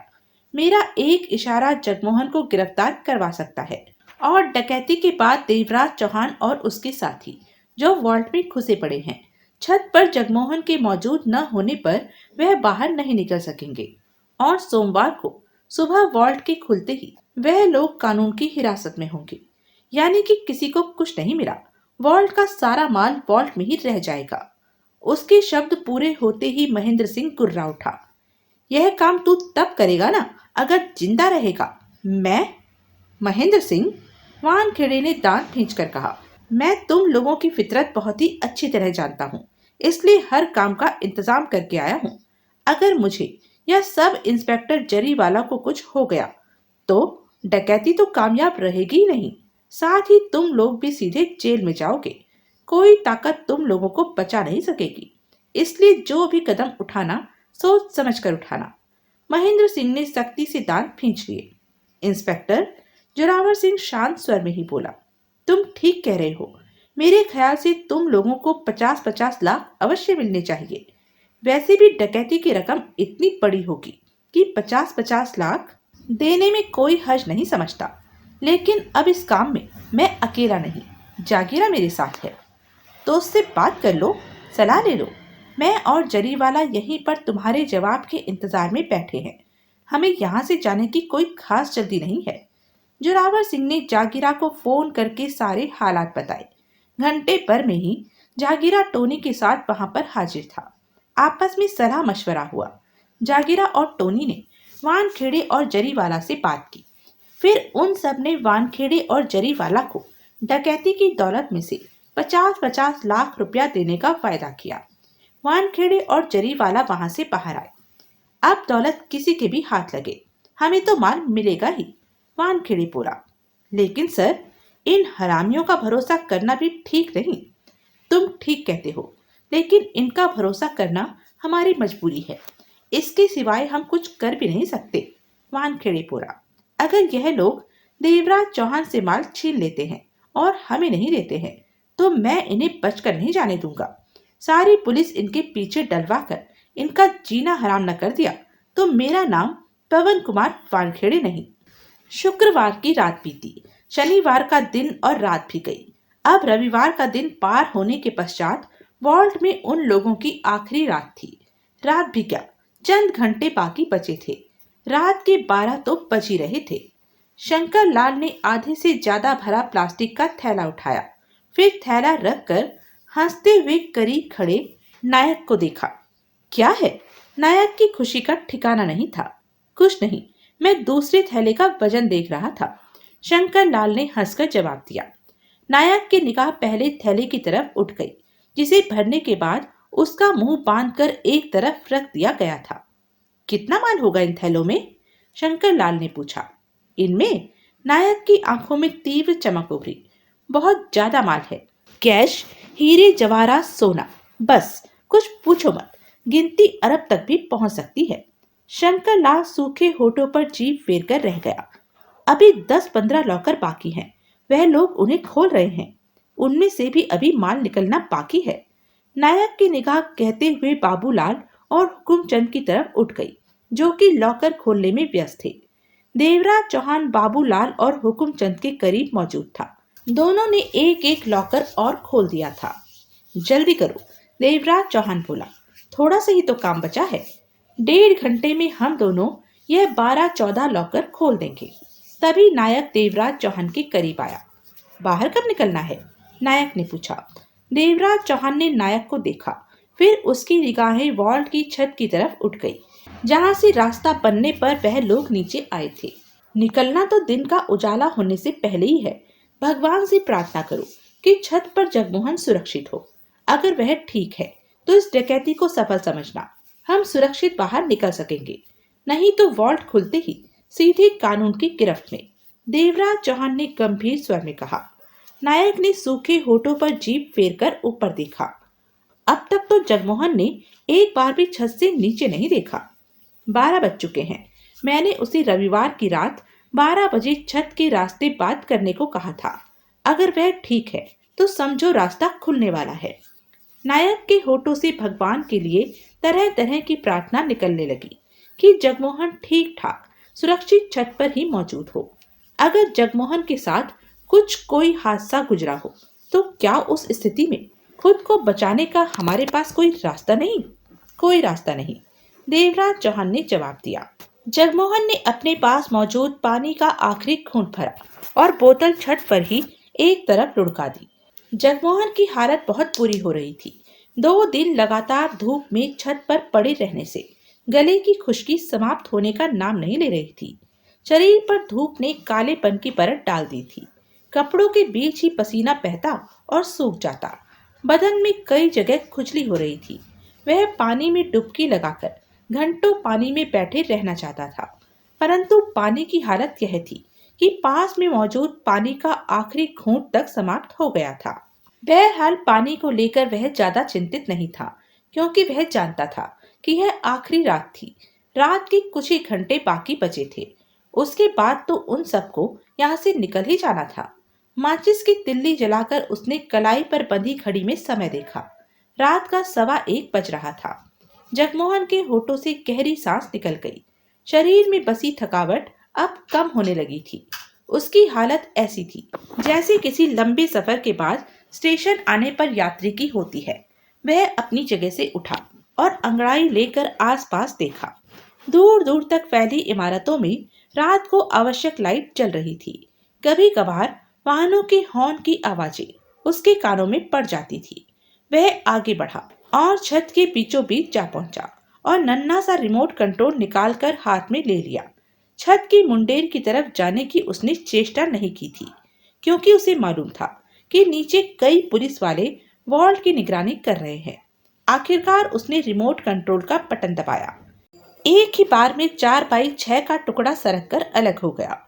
मेरा एक इशारा जगमोहन को गिरफ्तार करवा सकता है, और डकैती के बाद देवराज चौहान और उसके साथी जो वॉल्ट में घुसे पड़े हैं, छत पर जगमोहन के मौजूद न होने पर वह बाहर नहीं निकल सकेंगे, और सोमवार को सुबह वॉल्ट के खुलते ही वह लोग कानून की हिरासत में होंगे। यानी कि किसी को कुछ नहीं मिला। वॉल्ट का सारा माल वॉल्ट में ही रह जाएगा। उसके शब्द पूरे होते ही महेंद्र सिंह गुर्रा उठा। यह काम तू तब करेगा ना अगर जिंदा रहेगा। मैं? महेंद्र सिंह, वानखेड़े ने दांत खींचकर कहा। मैं तुम लोगों की फितरत बहुत ही अच्छी तरह जानता हूँ, इसलिए हर काम का इंतजाम करके आया हूँ। अगर मुझे या सब इंस्पेक्टर जरीवाला को कुछ हो गया तो डकैती तो कामयाब रहेगी ही नहीं, साथ ही तुम लोग भी सीधे जेल में जाओगे। कोई ताकत तुम लोगों को बचा नहीं सकेगी। इसलिए जो भी कदम उठाना सोच समझ कर उठाना। महेंद्र सिंह ने सख्ती से दांत खींच लिए। इंस्पेक्टर, जोरावर सिंह शांत स्वर में ही बोला, तुम ठीक कह रहे हो। मेरे ख्याल से तुम लोगों को 50-50 लाख अवश्य मिलने चाहिए। वैसे भी डकैती की रकम इतनी बड़ी होगी कि 50-50 लाख देने में कोई हर्ज नहीं समझता। लेकिन अब इस काम में मैं अकेला नहीं, जागीरा मेरे साथ है। तो उससे बात कर लो, सलाह ले लो। मैं और जरीवाला यहीं पर तुम्हारे जवाब के इंतजार में बैठे हैं। हमें यहाँ से जाने की कोई खास जल्दी नहीं है। जोरावर सिंह ने जागीरा को फोन करके सारे हालात बताए। घंटे भर में ही जागीरा टोनी के साथ वहां पर हाजिर था। आपस में सलाह मशवरा हुआ। जागीरा और टोनी ने वानखेड़े और जरीवाला से बात की। फिर उन सब ने वानखेड़े और जरीवाला को डकैती की दौलत में से 50-50 लाख रुपया देने का वायदा किया। वानखेड़े और जरीवाला वहां से बाहर आए। अब दौलत किसी के भी हाथ लगे, हमें तो माल मिलेगा ही, वानखेड़े बोला। लेकिन सर, इन हरामियों का भरोसा करना भी ठीक नहीं। तुम ठीक कहते हो, लेकिन इनका भरोसा करना हमारी मजबूरी है। इसके सिवाय हम कुछ कर भी नहीं सकते, वानखेड़े बोला। अगर यह लोग देवराज चौहान से माल छीन लेते हैं और हमें नहीं देते हैं तो मैं इन्हें बचकर नहीं जाने दूंगा। सारी पुलिस इनके पीछे डलवा कर इनका जीना हराम न कर दिया तो मेरा नाम पवन कुमार वानखेड़े नहीं। शुक्रवार की रात बीती, शनिवार का दिन और रात भी गई। अब रविवार का दिन पार होने के पश्चात वॉल्ट में उन लोगों की आखिरी रात थी। रात भी क्या, चंद घंटे बाकी बचे थे। रात के 12 तो बज ही रहे थे। शंकर लाल ने आधे से ज्यादा भरा प्लास्टिक का थैला उठाया, फिर थैला रखकर हंसते हुए करीब खड़े नायक को देखा। क्या है? नायक की खुशी का ठिकाना नहीं था। कुछ नहीं, मैं दूसरे थैले का वजन देख रहा था। शंकर लाल ने हंसकर जवाब दिया। नायक की निगाह पहले थैले की तरफ उठ गई, जिसे भरने के बाद उसका मुंह बांधकर एक तरफ रख दिया गया था। कितना माल होगा इन थैलों में? शंकर लाल ने पूछा। इनमें? नायक की आंखों में तीव्र चमक उभरी। बहुत ज्यादा माल है। कैश, हीरे जवाहरात, सोना, बस कुछ पूछो मत। गिनती अरब तक भी पहुंच सकती है। शंकर लाल सूखे होठों पर जीभ फेर कर रह गया। अभी 10-15 लॉकर बाकी हैं। वह लोग उन्हें खोल रहे हैं। उनमें से भी अभी माल निकलना बाकी है। नायक की निगाह कहते हुए बाबूलाल और हुकुमचंद की तरफ उठ गई, जो कि लॉकर खोलने में व्यस्त थे। देवराज चौहान बाबूलाल और हुकुमचंद के करीब मौजूद था। दोनों ने एक एक लॉकर और खोल दिया था। जल्दी करो, देवराज चौहान बोला। थोड़ा सा ही तो काम बचा है। 1.5 घंटे में हम दोनों यह 12-14 लॉकर खोल देंगे। तभी नायक देवराज चौहान के करीब आया। बाहर कब निकलना है? नायक ने पूछा। देवराज चौहान ने नायक को देखा, फिर उसकी निगाहें वॉल्ट की छत की तरफ उठ गई, जहां से रास्ता बनने पर वह लोग नीचे आए थे। निकलना तो दिन का उजाला होने से पहले ही है। भगवान से प्रार्थना करो कि छत पर जगमोहन सुरक्षित हो। अगर वह ठीक है तो इस डकैती को सफल समझना। हम सुरक्षित बाहर निकल सकेंगे, नहीं तो वॉल्ट खुलते ही सीधे कानून की गिरफ्त में। देवराज चौहान ने गंभीर स्वर में कहा। नायक ने सूखे होठों पर जीभ फेरकर ऊपर देखा। अब तक तो जगमोहन ने एक बार भी छत से नीचे नहीं देखा। 12 बज चुके हैं। मैंने उसे रविवार की रात 12 बजे छत के रास्ते बात करने को कहा था। अगर वह ठीक है तो समझो रास्ता खुलने वाला है। नायक के होठों से भगवान के लिए तरह तरह की प्रार्थना निकलने लगी कि जगमोहन ठीक ठाक सुरक्षित छत पर ही मौजूद हो। अगर जगमोहन के साथ कुछ कोई हादसा गुजरा हो तो क्या उस स्थिति में खुद को बचाने का हमारे पास कोई रास्ता नहीं? कोई रास्ता नहीं, देवराज चौहान ने जवाब दिया। जगमोहन ने अपने पास मौजूद पानी का आखिरी घूंट भरा और बोतल छत पर ही एक तरफ लुढ़का दी। जगमोहन की हालत बहुत बुरी हो रही थी। 2 दिन लगातार धूप में छत पर पड़े रहने से गले की खुश्की समाप्त होने का नाम नहीं ले रही थी। शरीर पर धूप ने कालेपन की परत डाल दी थी। कपड़ों के बीच ही पसीना बहता और सूख जाता। बदन में कई जगह खुजली हो रही थी। वह पानी में डुबकी लगाकर घंटों पानी में बैठे रहना चाहता था, परंतु पानी की हालत यह थी कि पास में मौजूद पानी का आखिरी घूंट तक समाप्त हो गया था। बहरहाल पानी को लेकर वह ज्यादा चिंतित नहीं था, क्योंकि वह जानता था कि यह आखिरी रात थी। रात के कुछ ही घंटे बाकी बचे थे। उसके बाद तो उन सबको यहाँ से निकल ही जाना था। माचिस की तिल्ली जलाकर उसने कलाई पर बंधी घड़ी में समय देखा। रात का 1:15 बज रहा था। जगमोहन के होठों से गहरी सांस निकल गई। शरीर में बसी थकावट अब कम होने लगी थी। उसकी हालत ऐसी थी जैसे किसी लंबे सफर के बाद स्टेशन आने पर यात्री की होती है। वह अपनी जगह से उठा और अंगड़ाई लेकर आसपास देखा। दूर दूर तक फैली इमारतों में रात को आवश्यक लाइट जल रही थी। कभी कभार वाहनों के हॉर्न की आवाजें उसके कानों में पड़ जाती थी। वह आगे बढ़ा और छत के बीचों बीच जा पहुंचा और नन्हा सा रिमोट कंट्रोल निकालकर हाथ में ले लिया। छत की मुंडेर की तरफ जाने की उसने चेष्टा नहीं की थी, क्योंकि उसे मालूम था कि नीचे कई पुलिस वाले वॉल्ट की निगरानी कर रहे हैं। आखिरकार उसने रिमोट कंट्रोल का बटन दबाया। एक ही बार में 4x6 का टुकड़ा सरक कर अलग हो गया।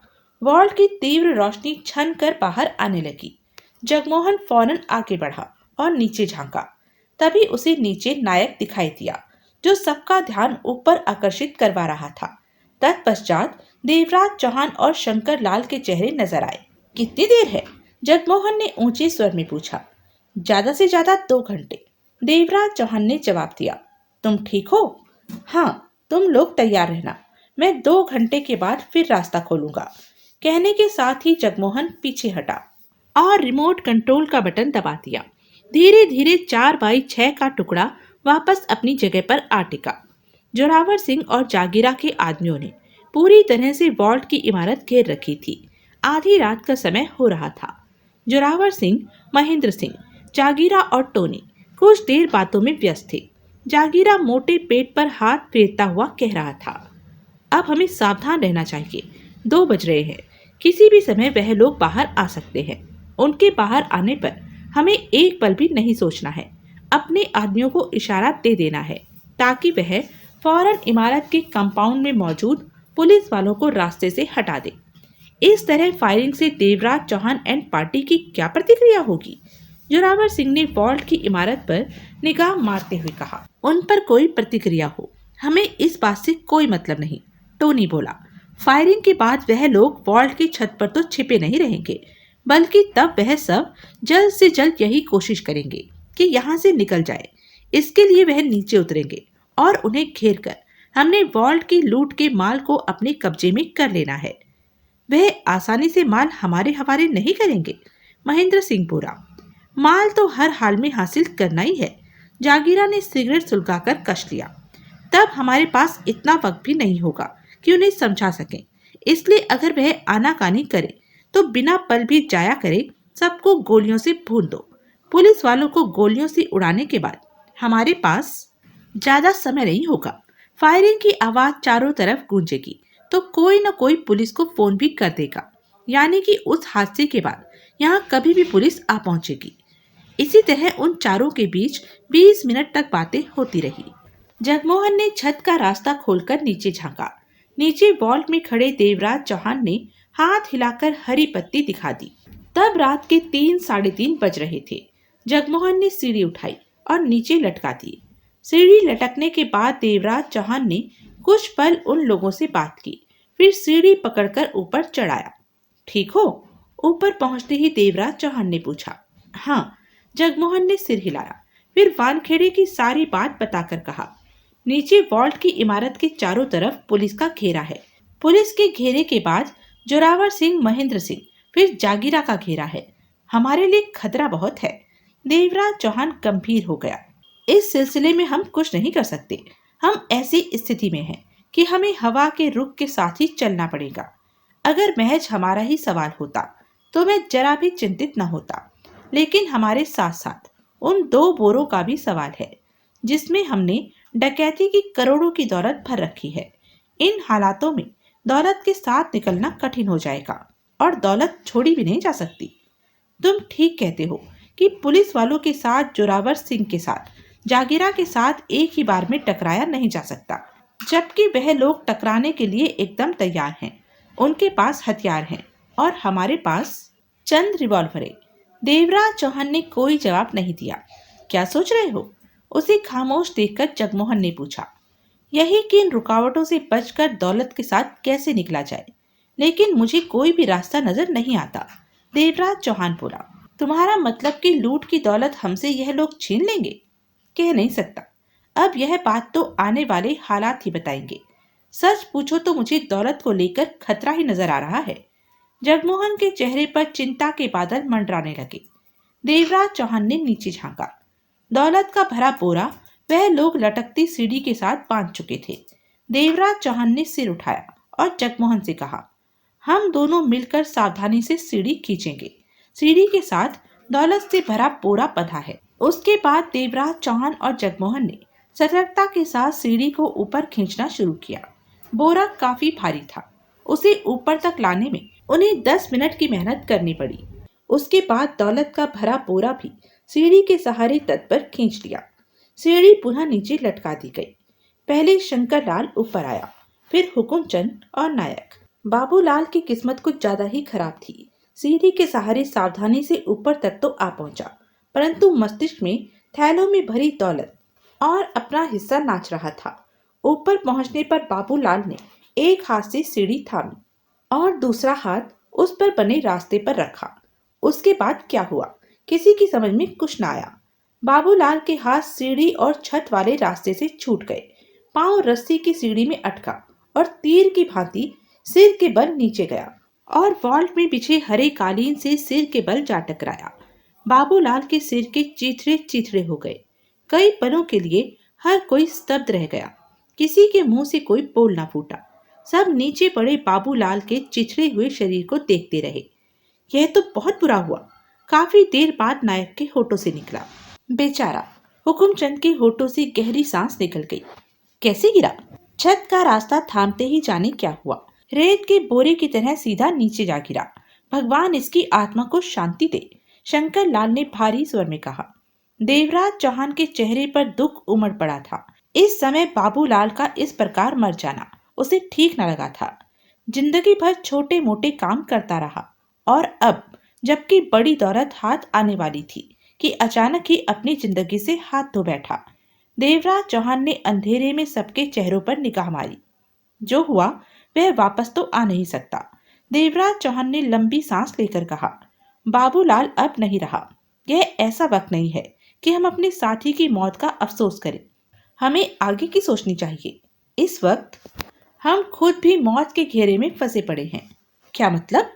वॉल्ट की तीव्र रोशनी छन कर बाहर आने लगी। जगमोहन फौरन आगे बढ़ा और नीचे झांका। तभी उसे नीचे नायक दिखाई दिया, जो सबका ध्यान ऊपर आकर्षित करवा रहा था। तत्पश्चात देवराज चौहान और शंकर लाल के चेहरे नजर आए। कितनी देर है? जगमोहन ने ऊंचे स्वर में पूछा। ज्यादा से ज्यादा 2 घंटे, देवराज चौहान ने जवाब दिया। तुम ठीक हो? हाँ, तुम लोग तैयार रहना, मैं 2 घंटे के बाद फिर रास्ता खोलूंगा। कहने के साथ ही जगमोहन पीछे हटा और रिमोट कंट्रोल का बटन दबा दिया। धीरे धीरे 4x6 का टुकड़ा वापस अपनी जगह पर आ टिका। जोरावर सिंह और जागीरा के आदमियों ने पूरी तरह से वॉल्ट की इमारत घेर रखी थी। आधी रात का समय हो रहा था। जोरावर सिंह, महेंद्र सिंह, जागीरा और टोनी कुछ देर बातों में व्यस्त थे। जागीरा मोटे पेट पर हाथ फेरता हुआ कह रहा था, अब हमें सावधान रहना चाहिए। 2 बज रहे हैं, किसी भी समय वह लोग बाहर आ सकते हैं। उनके बाहर आने पर हमें एक पल भी नहीं सोचना है। अपने आदमियों को इशारा दे देना है ताकि वह फौरन इमारत के कंपाउंड में मौजूद पुलिस वालों को रास्ते से हटा दे। इस तरह फायरिंग से देवराज चौहान एंड पार्टी की क्या प्रतिक्रिया होगी? जोरावर सिंह ने वॉल्ट की इमारत पर निगाह मारते हुए कहा। उन पर कोई प्रतिक्रिया हो, हमें इस बात से कोई मतलब नहीं, टोनी बोला। फायरिंग के बाद वह लोग वॉल्ट की छत पर तो छिपे नहीं रहेंगे, बल्कि तब वह सब जल्द से जल्द यही कोशिश करेंगे कि यहाँ से निकल जाए। इसके लिए वह नीचे उतरेंगे और उन्हें घेर कर हमने वॉल्ट की लूट के माल को अपने कब्जे में कर लेना है। वह आसानी से माल हमारे हवाले नहीं करेंगे, महेंद्र सिंह बोला। माल तो हर हाल में हासिल करना ही है। जागीरा ने सिगरेट सुलगाकर कश लिया। तब हमारे पास इतना वक्त भी नहीं होगा कि उन्हें समझा सकें। इसलिए अगर वह आनाकानी करे तो बिना पल भी जाया करे सबको गोलियों से भून दो। पुलिस वालों को गोलियों से उड़ाने के बाद हमारे पास ज्यादा समय नहीं होगा। फायरिंग की आवाज चारों तरफ गूंजेगी तो कोई न कोई पुलिस को फोन भी कर देगा, यानी कि उस हादसे के बाद यहाँ कभी भी पुलिस आ पहुंचेगी। इसी तरह उन चारों के बीच 20 मिनट तक बातें होती रही। जगमोहन ने छत का रास्ता खोलकर नीचे झांका। नीचे वॉल्ट में खड़े देवराज चौहान ने हाथ हिलाकर हरी पत्ती दिखा दी। तब रात के 3 साढ़े 3 बज रहे थे। जगमोहन ने सीढ़ी उठाई और नीचे लटका दी। सीढ़ी लटकने के बाद देवराज चौहान ने कुछ पल उन लोगों से बात की, फिर सीढ़ी पकड़कर ऊपर चढ़ाया। ठीक हो? ऊपर पहुंचते ही देवराज चौहान ने पूछा। हाँ, जगमोहन ने सिर हिलाया, फिर वानखेड़े की सारी बात बताकर कहा। नीचे वॉल्ट की इमारत के चारों तरफ पुलिस का घेरा है। पुलिस के घेरे के बाद जोरावर सिंह, महेंद्र सिंह, फिर जागीरा का घेरा है। हमारे लिए खतरा बहुत है। देवराज चौहान गंभीर हो गया। इस सिलसिले में हम कुछ नहीं कर सकते। हम ऐसी स्थिति में हैं कि हमें हवा के रुख के साथ ही चलना पड़ेगा। अगर महज हमारा ही सवाल होता तो मैं जरा भी चिंतित न होता, लेकिन हमारे साथ साथ उन 2 बोरों का भी सवाल है जिसमें हमने डकैती की करोड़ों की दौलत भर रखी है। इन हालातों में दौलत के साथ निकलना कठिन हो जाएगा और दौलत छोड़ी भी नहीं जा सकती। तुम ठीक कहते हो कि पुलिस वालों के साथ, जोरावर सिंह के साथ, जागीरा के साथ एक ही बार में टकराया नहीं जा सकता, जबकि वह लोग टकराने के लिए एकदम तैयार हैं। उनके पास हथियार हैं और हमारे पास चंद रिवॉल्वरें। देवराज चौहान ने कोई जवाब नहीं दिया। क्या सोच रहे हो? उसे खामोश देखकर जगमोहन ने पूछा। यही कि इन रुकावटों से बचकर दौलत के साथ कैसे निकला जाए, लेकिन मुझे कोई भी रास्ता नजर नहीं आता। देवराज चौहान बोला। तुम्हारा मतलब कि लूट की दौलत हमसे यह लोग छीन लेंगे? कह नहीं सकता। अब यह बात तो आने वाले हालात ही बताएंगे। सच पूछो तो मुझे दौलत को लेकर खतरा ही नजर आ रहा है। जगमोहन के चेहरे पर चिंता के बादल मंडराने लगे। देवराज चौहान ने नीचे झांका। दौलत का भरा बोरा वह लोग लटकती सीढ़ी के साथ बांध चुके थे। देवराज चौहान ने सिर उठाया और जगमोहन से कहा, हम दोनों मिलकर सावधानी से सीढ़ी खींचेंगे। सीढ़ी के साथ दौलत से भरा बोरा बंधा है। उसके बाद देवराज चौहान और जगमोहन ने सतर्कता के साथ सीढ़ी को ऊपर खींचना शुरू किया। बोरा काफी भारी था। उसे ऊपर तक लाने में उन्हें 10 मिनट की मेहनत करनी पड़ी। उसके बाद दौलत का भरा बोरा भी सीढ़ी के सहारे तट पर खींच लिया। सीढ़ी पुनः नीचे लटका दी गई। पहले शंकर लाल ऊपर आया, फिर हुकुमचंद और नायक। बाबूलाल की किस्मत कुछ ज्यादा ही खराब थी। सीढ़ी के सहारे सावधानी से ऊपर तक तो आ पहुंचा, परंतु मस्तिष्क में थैलों में भरी दौलत और अपना हिस्सा नाच रहा था। ऊपर पहुंचने पर बाबूलाल ने एक हाथ से सीढ़ी थामी और दूसरा हाथ उस पर बने रास्ते पर रखा। उसके बाद क्या हुआ, किसी की समझ में कुछ ना आया। बाबूलाल के हाथ सीढ़ी और छत वाले रास्ते से छूट गए। पांव रस्सी की सीढ़ी में अटका और तीर की भांति सिर के बल नीचे गया और वॉल्ट में बिछे हरे कालीन से सिर के बल जा टकराया। बाबूलाल के सिर के चीथड़े चीथड़े हो गए। कई पलों के लिए हर कोई स्तब्ध रह गया। किसी के मुंह से कोई बोल ना फूटा। सब नीचे पड़े बाबूलाल के चिथड़े हुए शरीर को देखते रहे। यह तो बहुत बुरा हुआ। काफी देर बाद नायक के होठों से निकला, बेचारा। हुकुमचंद के होठों से गहरी सांस निकल गई। कैसे गिरा? छत का रास्ता थामते ही जाने क्या हुआ, रेत के बोरे की तरह सीधा नीचे जा गिरा। भगवान इसकी आत्मा को शांति दे, शंकर लाल ने भारी स्वर में कहा। देवराज चौहान के चेहरे पर दुख उमड़ पड़ा था। इस समय बाबूलाल का इस प्रकार मर जाना उसे ठीक न लगा था। जिंदगी भर छोटे मोटे काम करता रहा और अब जबकि बड़ी दौलत हाथ आने वाली थी कि अचानक ही अपनी जिंदगी से हाथ धो बैठा। देवराज चौहान ने अंधेरे में सबके चेहरों पर निगाह मारी। जो हुआ वह वापस तो आ नहीं सकता। देवराज चौहान ने लंबी सांस लेकर कहा, बाबूलाल अब नहीं रहा। यह ऐसा वक्त नहीं है कि हम अपने साथी की मौत का अफसोस करें। हमें आगे की सोचनी चाहिए। इस वक्त हम खुद भी मौत के घेरे में फंसे पड़े हैं। क्या मतलब?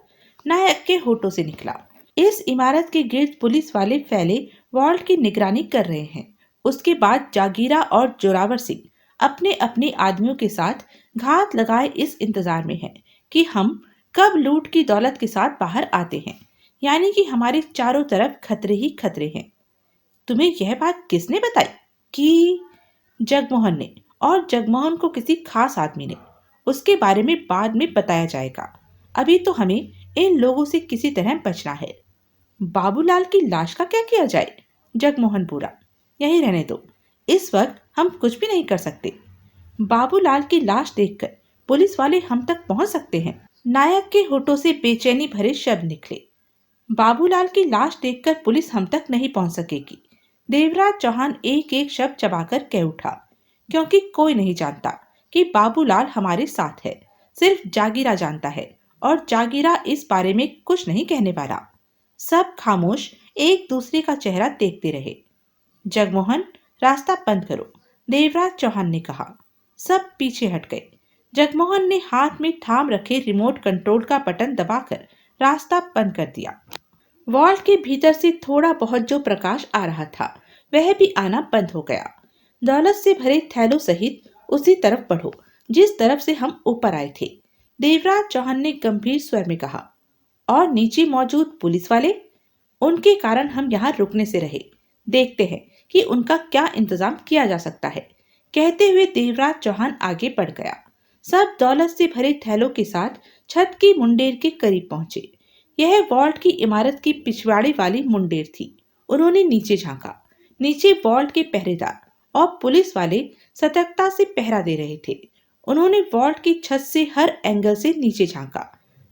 नायक के होठों से निकला। इस इमारत के गिर्द पुलिस वाले फैले वॉल्ट की निगरानी कर रहे हैं। उसके बाद जागीरा और जोरावर सिंह अपने अपने आदमियों के साथ घात लगाए इस इंतजार में हैं कि हम कब लूट की दौलत के साथ बाहर आते हैं। यानी कि हमारे चारों तरफ खतरे ही खतरे हैं। तुम्हें यह बात किसने बताई? कि जगमोहन ने, और जगमोहन को किसी खास आदमी ने। उसके बारे में बाद में बताया जाएगा। अभी तो हमें इन लोगों से किसी तरह बचना है। बाबूलाल की लाश का क्या किया जाए? जगमोहन पूरा, यहीं रहने दो। इस वक्त हम कुछ भी नहीं कर सकते। बाबूलाल की लाश देखकर पुलिस वाले हम तक पहुंच सकते हैं। नायक के होठों से बेचैनी भरे शब्द निकले। बाबूलाल की लाश देखकर पुलिस हम तक नहीं पहुंच सकेगी। देवराज चौहान एक एक शब्द चबाकर कह उठा, क्योंकि कोई नहीं जानता कि बाबूलाल हमारे साथ है। सिर्फ जागीरा जानता है और जागीरा इस बारे में कुछ नहीं कहने वाला। सब खामोश एक दूसरे का चेहरा देखते रहे। जगमोहन, रास्ता बंद करो, देवराज चौहान ने कहा। सब पीछे हट गए। जगमोहन ने हाथ में थाम रखे रिमोट कंट्रोल का बटन दबाकर रास्ता बंद कर दिया। वॉल्ट के भीतर से थोड़ा बहुत जो प्रकाश आ रहा था वह भी आना बंद हो गया। दौलत से भरे थैलों सहित उसी तरफ बढ़ो जिस तरफ से हम ऊपर आए थे। देवराज चौहान ने गंभीर स्वर में कहा। और नीचे मौजूद पुलिस वाले, उनके कारण हम यहाँ रुकने से रहे। देखते हैं कि उनका क्या इंतजाम किया जा सकता है। कहते हुए देवराज चौहान आगे बढ़ गया। सब दौलत से भरे थैलों के साथ छत की मुंडेर के करीब पहुंचे। यह वॉल्ट की इमारत की पिछवाड़े वाली मुंडेर थी। उन्होंने नीचे झांका। नीचे वॉल्ट के पहरेदार और पुलिस वाले सतर्कता से पहरा दे रहे थे। उन्होंने वॉल्ट की छत से हर एंगल से नीचे झांका।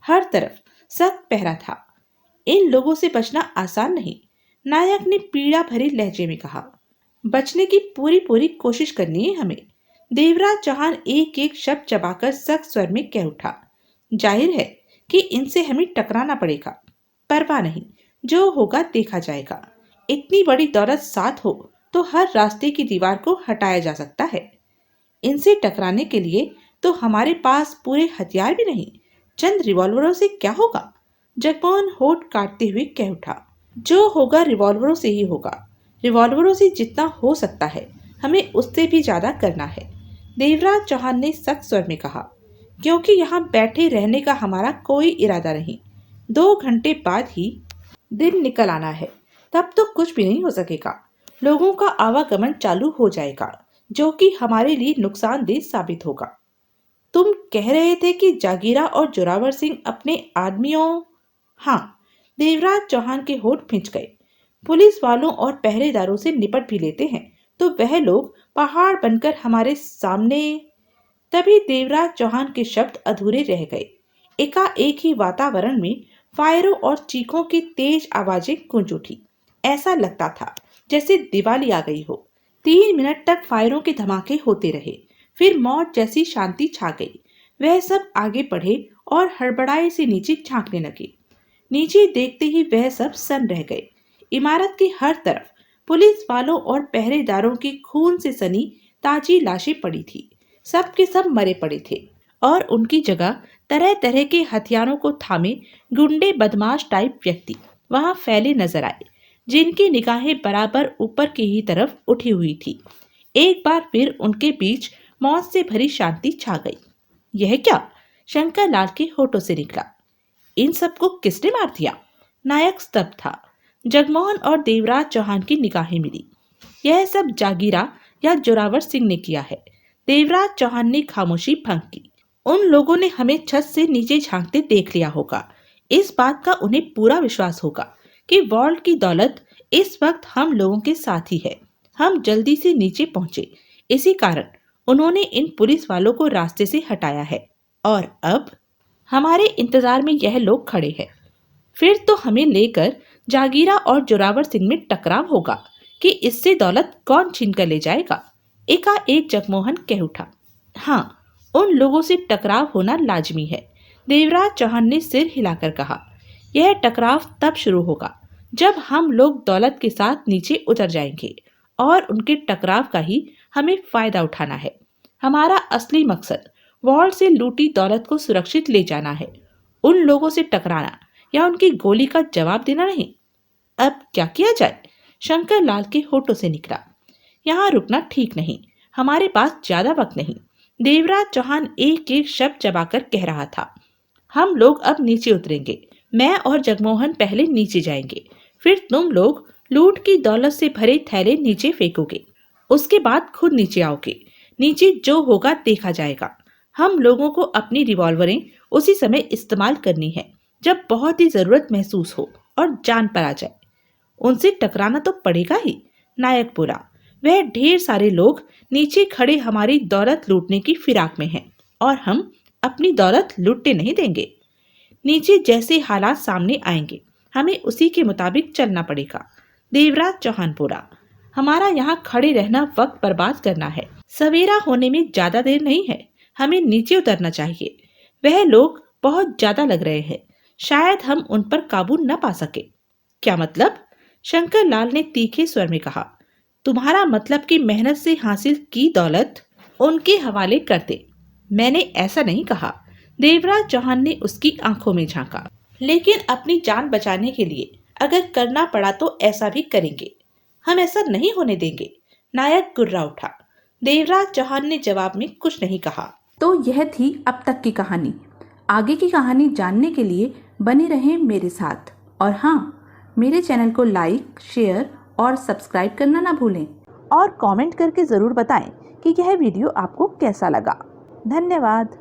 हर तरफ सख्त पहरा था। इन लोगों से बचना आसान नहीं, नायक ने पीड़ा भरे लहजे में कहा। बचने की पूरी पूरी कोशिश करनी है हमें। देवराज चौहान एक एक शब्द चबाकर सख्त स्वर में कह उठा। जाहिर है कि इनसे हमें टकराना पड़ेगा। परवाह नहीं, जो होगा देखा जाएगा। इतनी बड़ी दौलत साथ हो तो हर रास्ते की दीवार को हटाया जा सकता है। इनसे टकराने के लिए तो हमारे पास पूरे हथियार भी नहीं। चंद रिवॉल्वरों से क्या होगा? जगमोहन होठ काटते हुए कह उठा। जो होगा रिवॉल्वरों से ही होगा। रिवॉल्वरों से जितना हो सकता है हमें उससे भी ज्यादा करना है, देवराज चौहान ने सख्त स्वर में कहा। क्योंकि यहाँ बैठे रहने का हमारा कोई इरादा नहीं। 2 घंटे बाद ही दिन निकल आना है। तब तो कुछ भी नहीं हो सकेगा। लोगों का आवागमन चालू हो जाएगा, जो कि हमारे लिए नुकसानदेह साबित होगा। तुम कह रहे थे कि जागीरा और जोरावर सिंह अपने आदमियों? हाँ, देवराज चौहान के होठ खिंच गए। पुलिस वालों और पहरेदारों से निपट भी लेते हैं तो वह लोग पहाड़ बनकर हमारे सामने। तभी देवराज चौहान के शब्द अधूरे रह गए। एकाएक ही वातावरण में फायरों और चीखों की तेज आवाजें गूंज उठी। ऐसा लगता था जैसे दिवाली आ गई हो। 3 मिनट तक फायरों के धमाके होते रहे। फिर मौत जैसी शांति छा गई। वह सब आगे बढ़े और हड़बड़ाए से नीचे झांकने लगे। नीचे देखते ही वह सब सन्न रह गए। इमारत की हर तरफ पुलिस वालों और पहरेदारों की खून से सनी ताजी लाशें पड़ी थी। सब के सब मरे पड़े थे और उनकी जगह तरह तरह के हथियारों को थामे गुंडे बदमाश टाइप व्यक्ति वहां फैले नजर आए, जिनकी निगाहें बराबर ऊपर की ही तरफ उठी हुई थी। एक बार फिर उनके बीच मौत से भरी शांति छा गई। यह क्या? शंकर लाल के होठों से निकला। इन सबको किसने मार दिया? नायक स्तब्ध था। जगमोहन और देवराज चौहान की निगाहें मिली। यह सब जागीरा या जोरावर सिंह ने किया है। देवराज चौहान ने खामोशी भंग की। उन लोगों ने हमें छत से नीचे झांकते देख लिया होगा। इस बात का उन्हें पूरा विश्वास होगा कि वॉल्ट की दौलत इस वक्त हम लोगों के साथ ही है। हम जल्दी से नीचे पहुंचे, इसी कारण उन्होंने इन पुलिस वालों को रास्ते से हटाया है। और अब हमारे इंतजार में यह लोग खड़े हैं। फिर तो हमें लेकर जागीरा और जोरावर सिंह में टकराव होगा कि इससे दौलत कौन छीन कर ले जाएगा। एकाएक जगमोहन कह उठा। हाँ, उन लोगों से टकराव होना लाजमी है। देवराज चौहान ने सिर हिलाकर कहा। यह टकराव तब शुरू होगा जब हम लोग दौलत के साथ नीचे उतर जाएंगे और उनके टकराव का ही हमें फायदा उठाना है। हमारा असली मकसद वॉल्ट से लूटी दौलत को सुरक्षित ले जाना है, उन लोगों से टकराना या उनकी गोली का जवाब देना नहीं। अब क्या किया जाए? शंकर लाल के होठों से निकला। यहाँ रुकना ठीक नहीं, हमारे पास ज्यादा वक्त नहीं। देवराज चौहान एक एक शब्द चबाकर कह रहा था। हम लोग अब नीचे उतरेंगे। मैं और जगमोहन पहले नीचे जाएंगे, फिर तुम लोग लूट की दौलत से भरे थैले नीचे फेंकोगे। उसके बाद खुद नीचे आओगे। नीचे जो होगा देखा जाएगा। हम लोगों को अपनी रिवॉल्वरें उसी समय इस्तेमाल करनी है जब बहुत ही जरूरत महसूस हो और जान पर आ जाए। उनसे टकराना तो पड़ेगा ही, नायक बोला। वह ढेर सारे लोग नीचे खड़े हमारी दौलत लूटने की फिराक में हैं और हम अपनी दौलत लूटने नहीं देंगे। नीचे जैसे हालात सामने आएंगे हमें उसी के मुताबिक चलना पड़ेगा। देवराज चौहान बोला। हमारा यहाँ खड़े रहना वक्त बर्बाद करना है। सवेरा होने में ज्यादा देर नहीं है, हमें नीचे उतरना चाहिए। वह लोग बहुत ज्यादा लग रहे हैं, शायद हम उन पर काबू न पा सके। क्या मतलब? शंकर लाल ने तीखे स्वर में कहा। तुम्हारा मतलब कि मेहनत से हासिल की दौलत उनके हवाले कर दे। मैंने ऐसा नहीं कहा। देवराज चौहान ने उसकी आंखों में झांका। लेकिन अपनी जान बचाने के लिए अगर करना पड़ा तो ऐसा भी करेंगे। हम ऐसा नहीं होने देंगे। नायक गुर्रा उठा। देवराज चौहान ने जवाब में कुछ नहीं कहा। तो यह थी अब तक की कहानी। आगे की कहानी जानने के लिए बने रहें मेरे साथ। और हाँ, मेरे चैनल को लाइक, शेयर और सब्सक्राइब करना ना भूलें। और कमेंट करके ज़रूर बताएं कि यह वीडियो आपको कैसा लगा। धन्यवाद।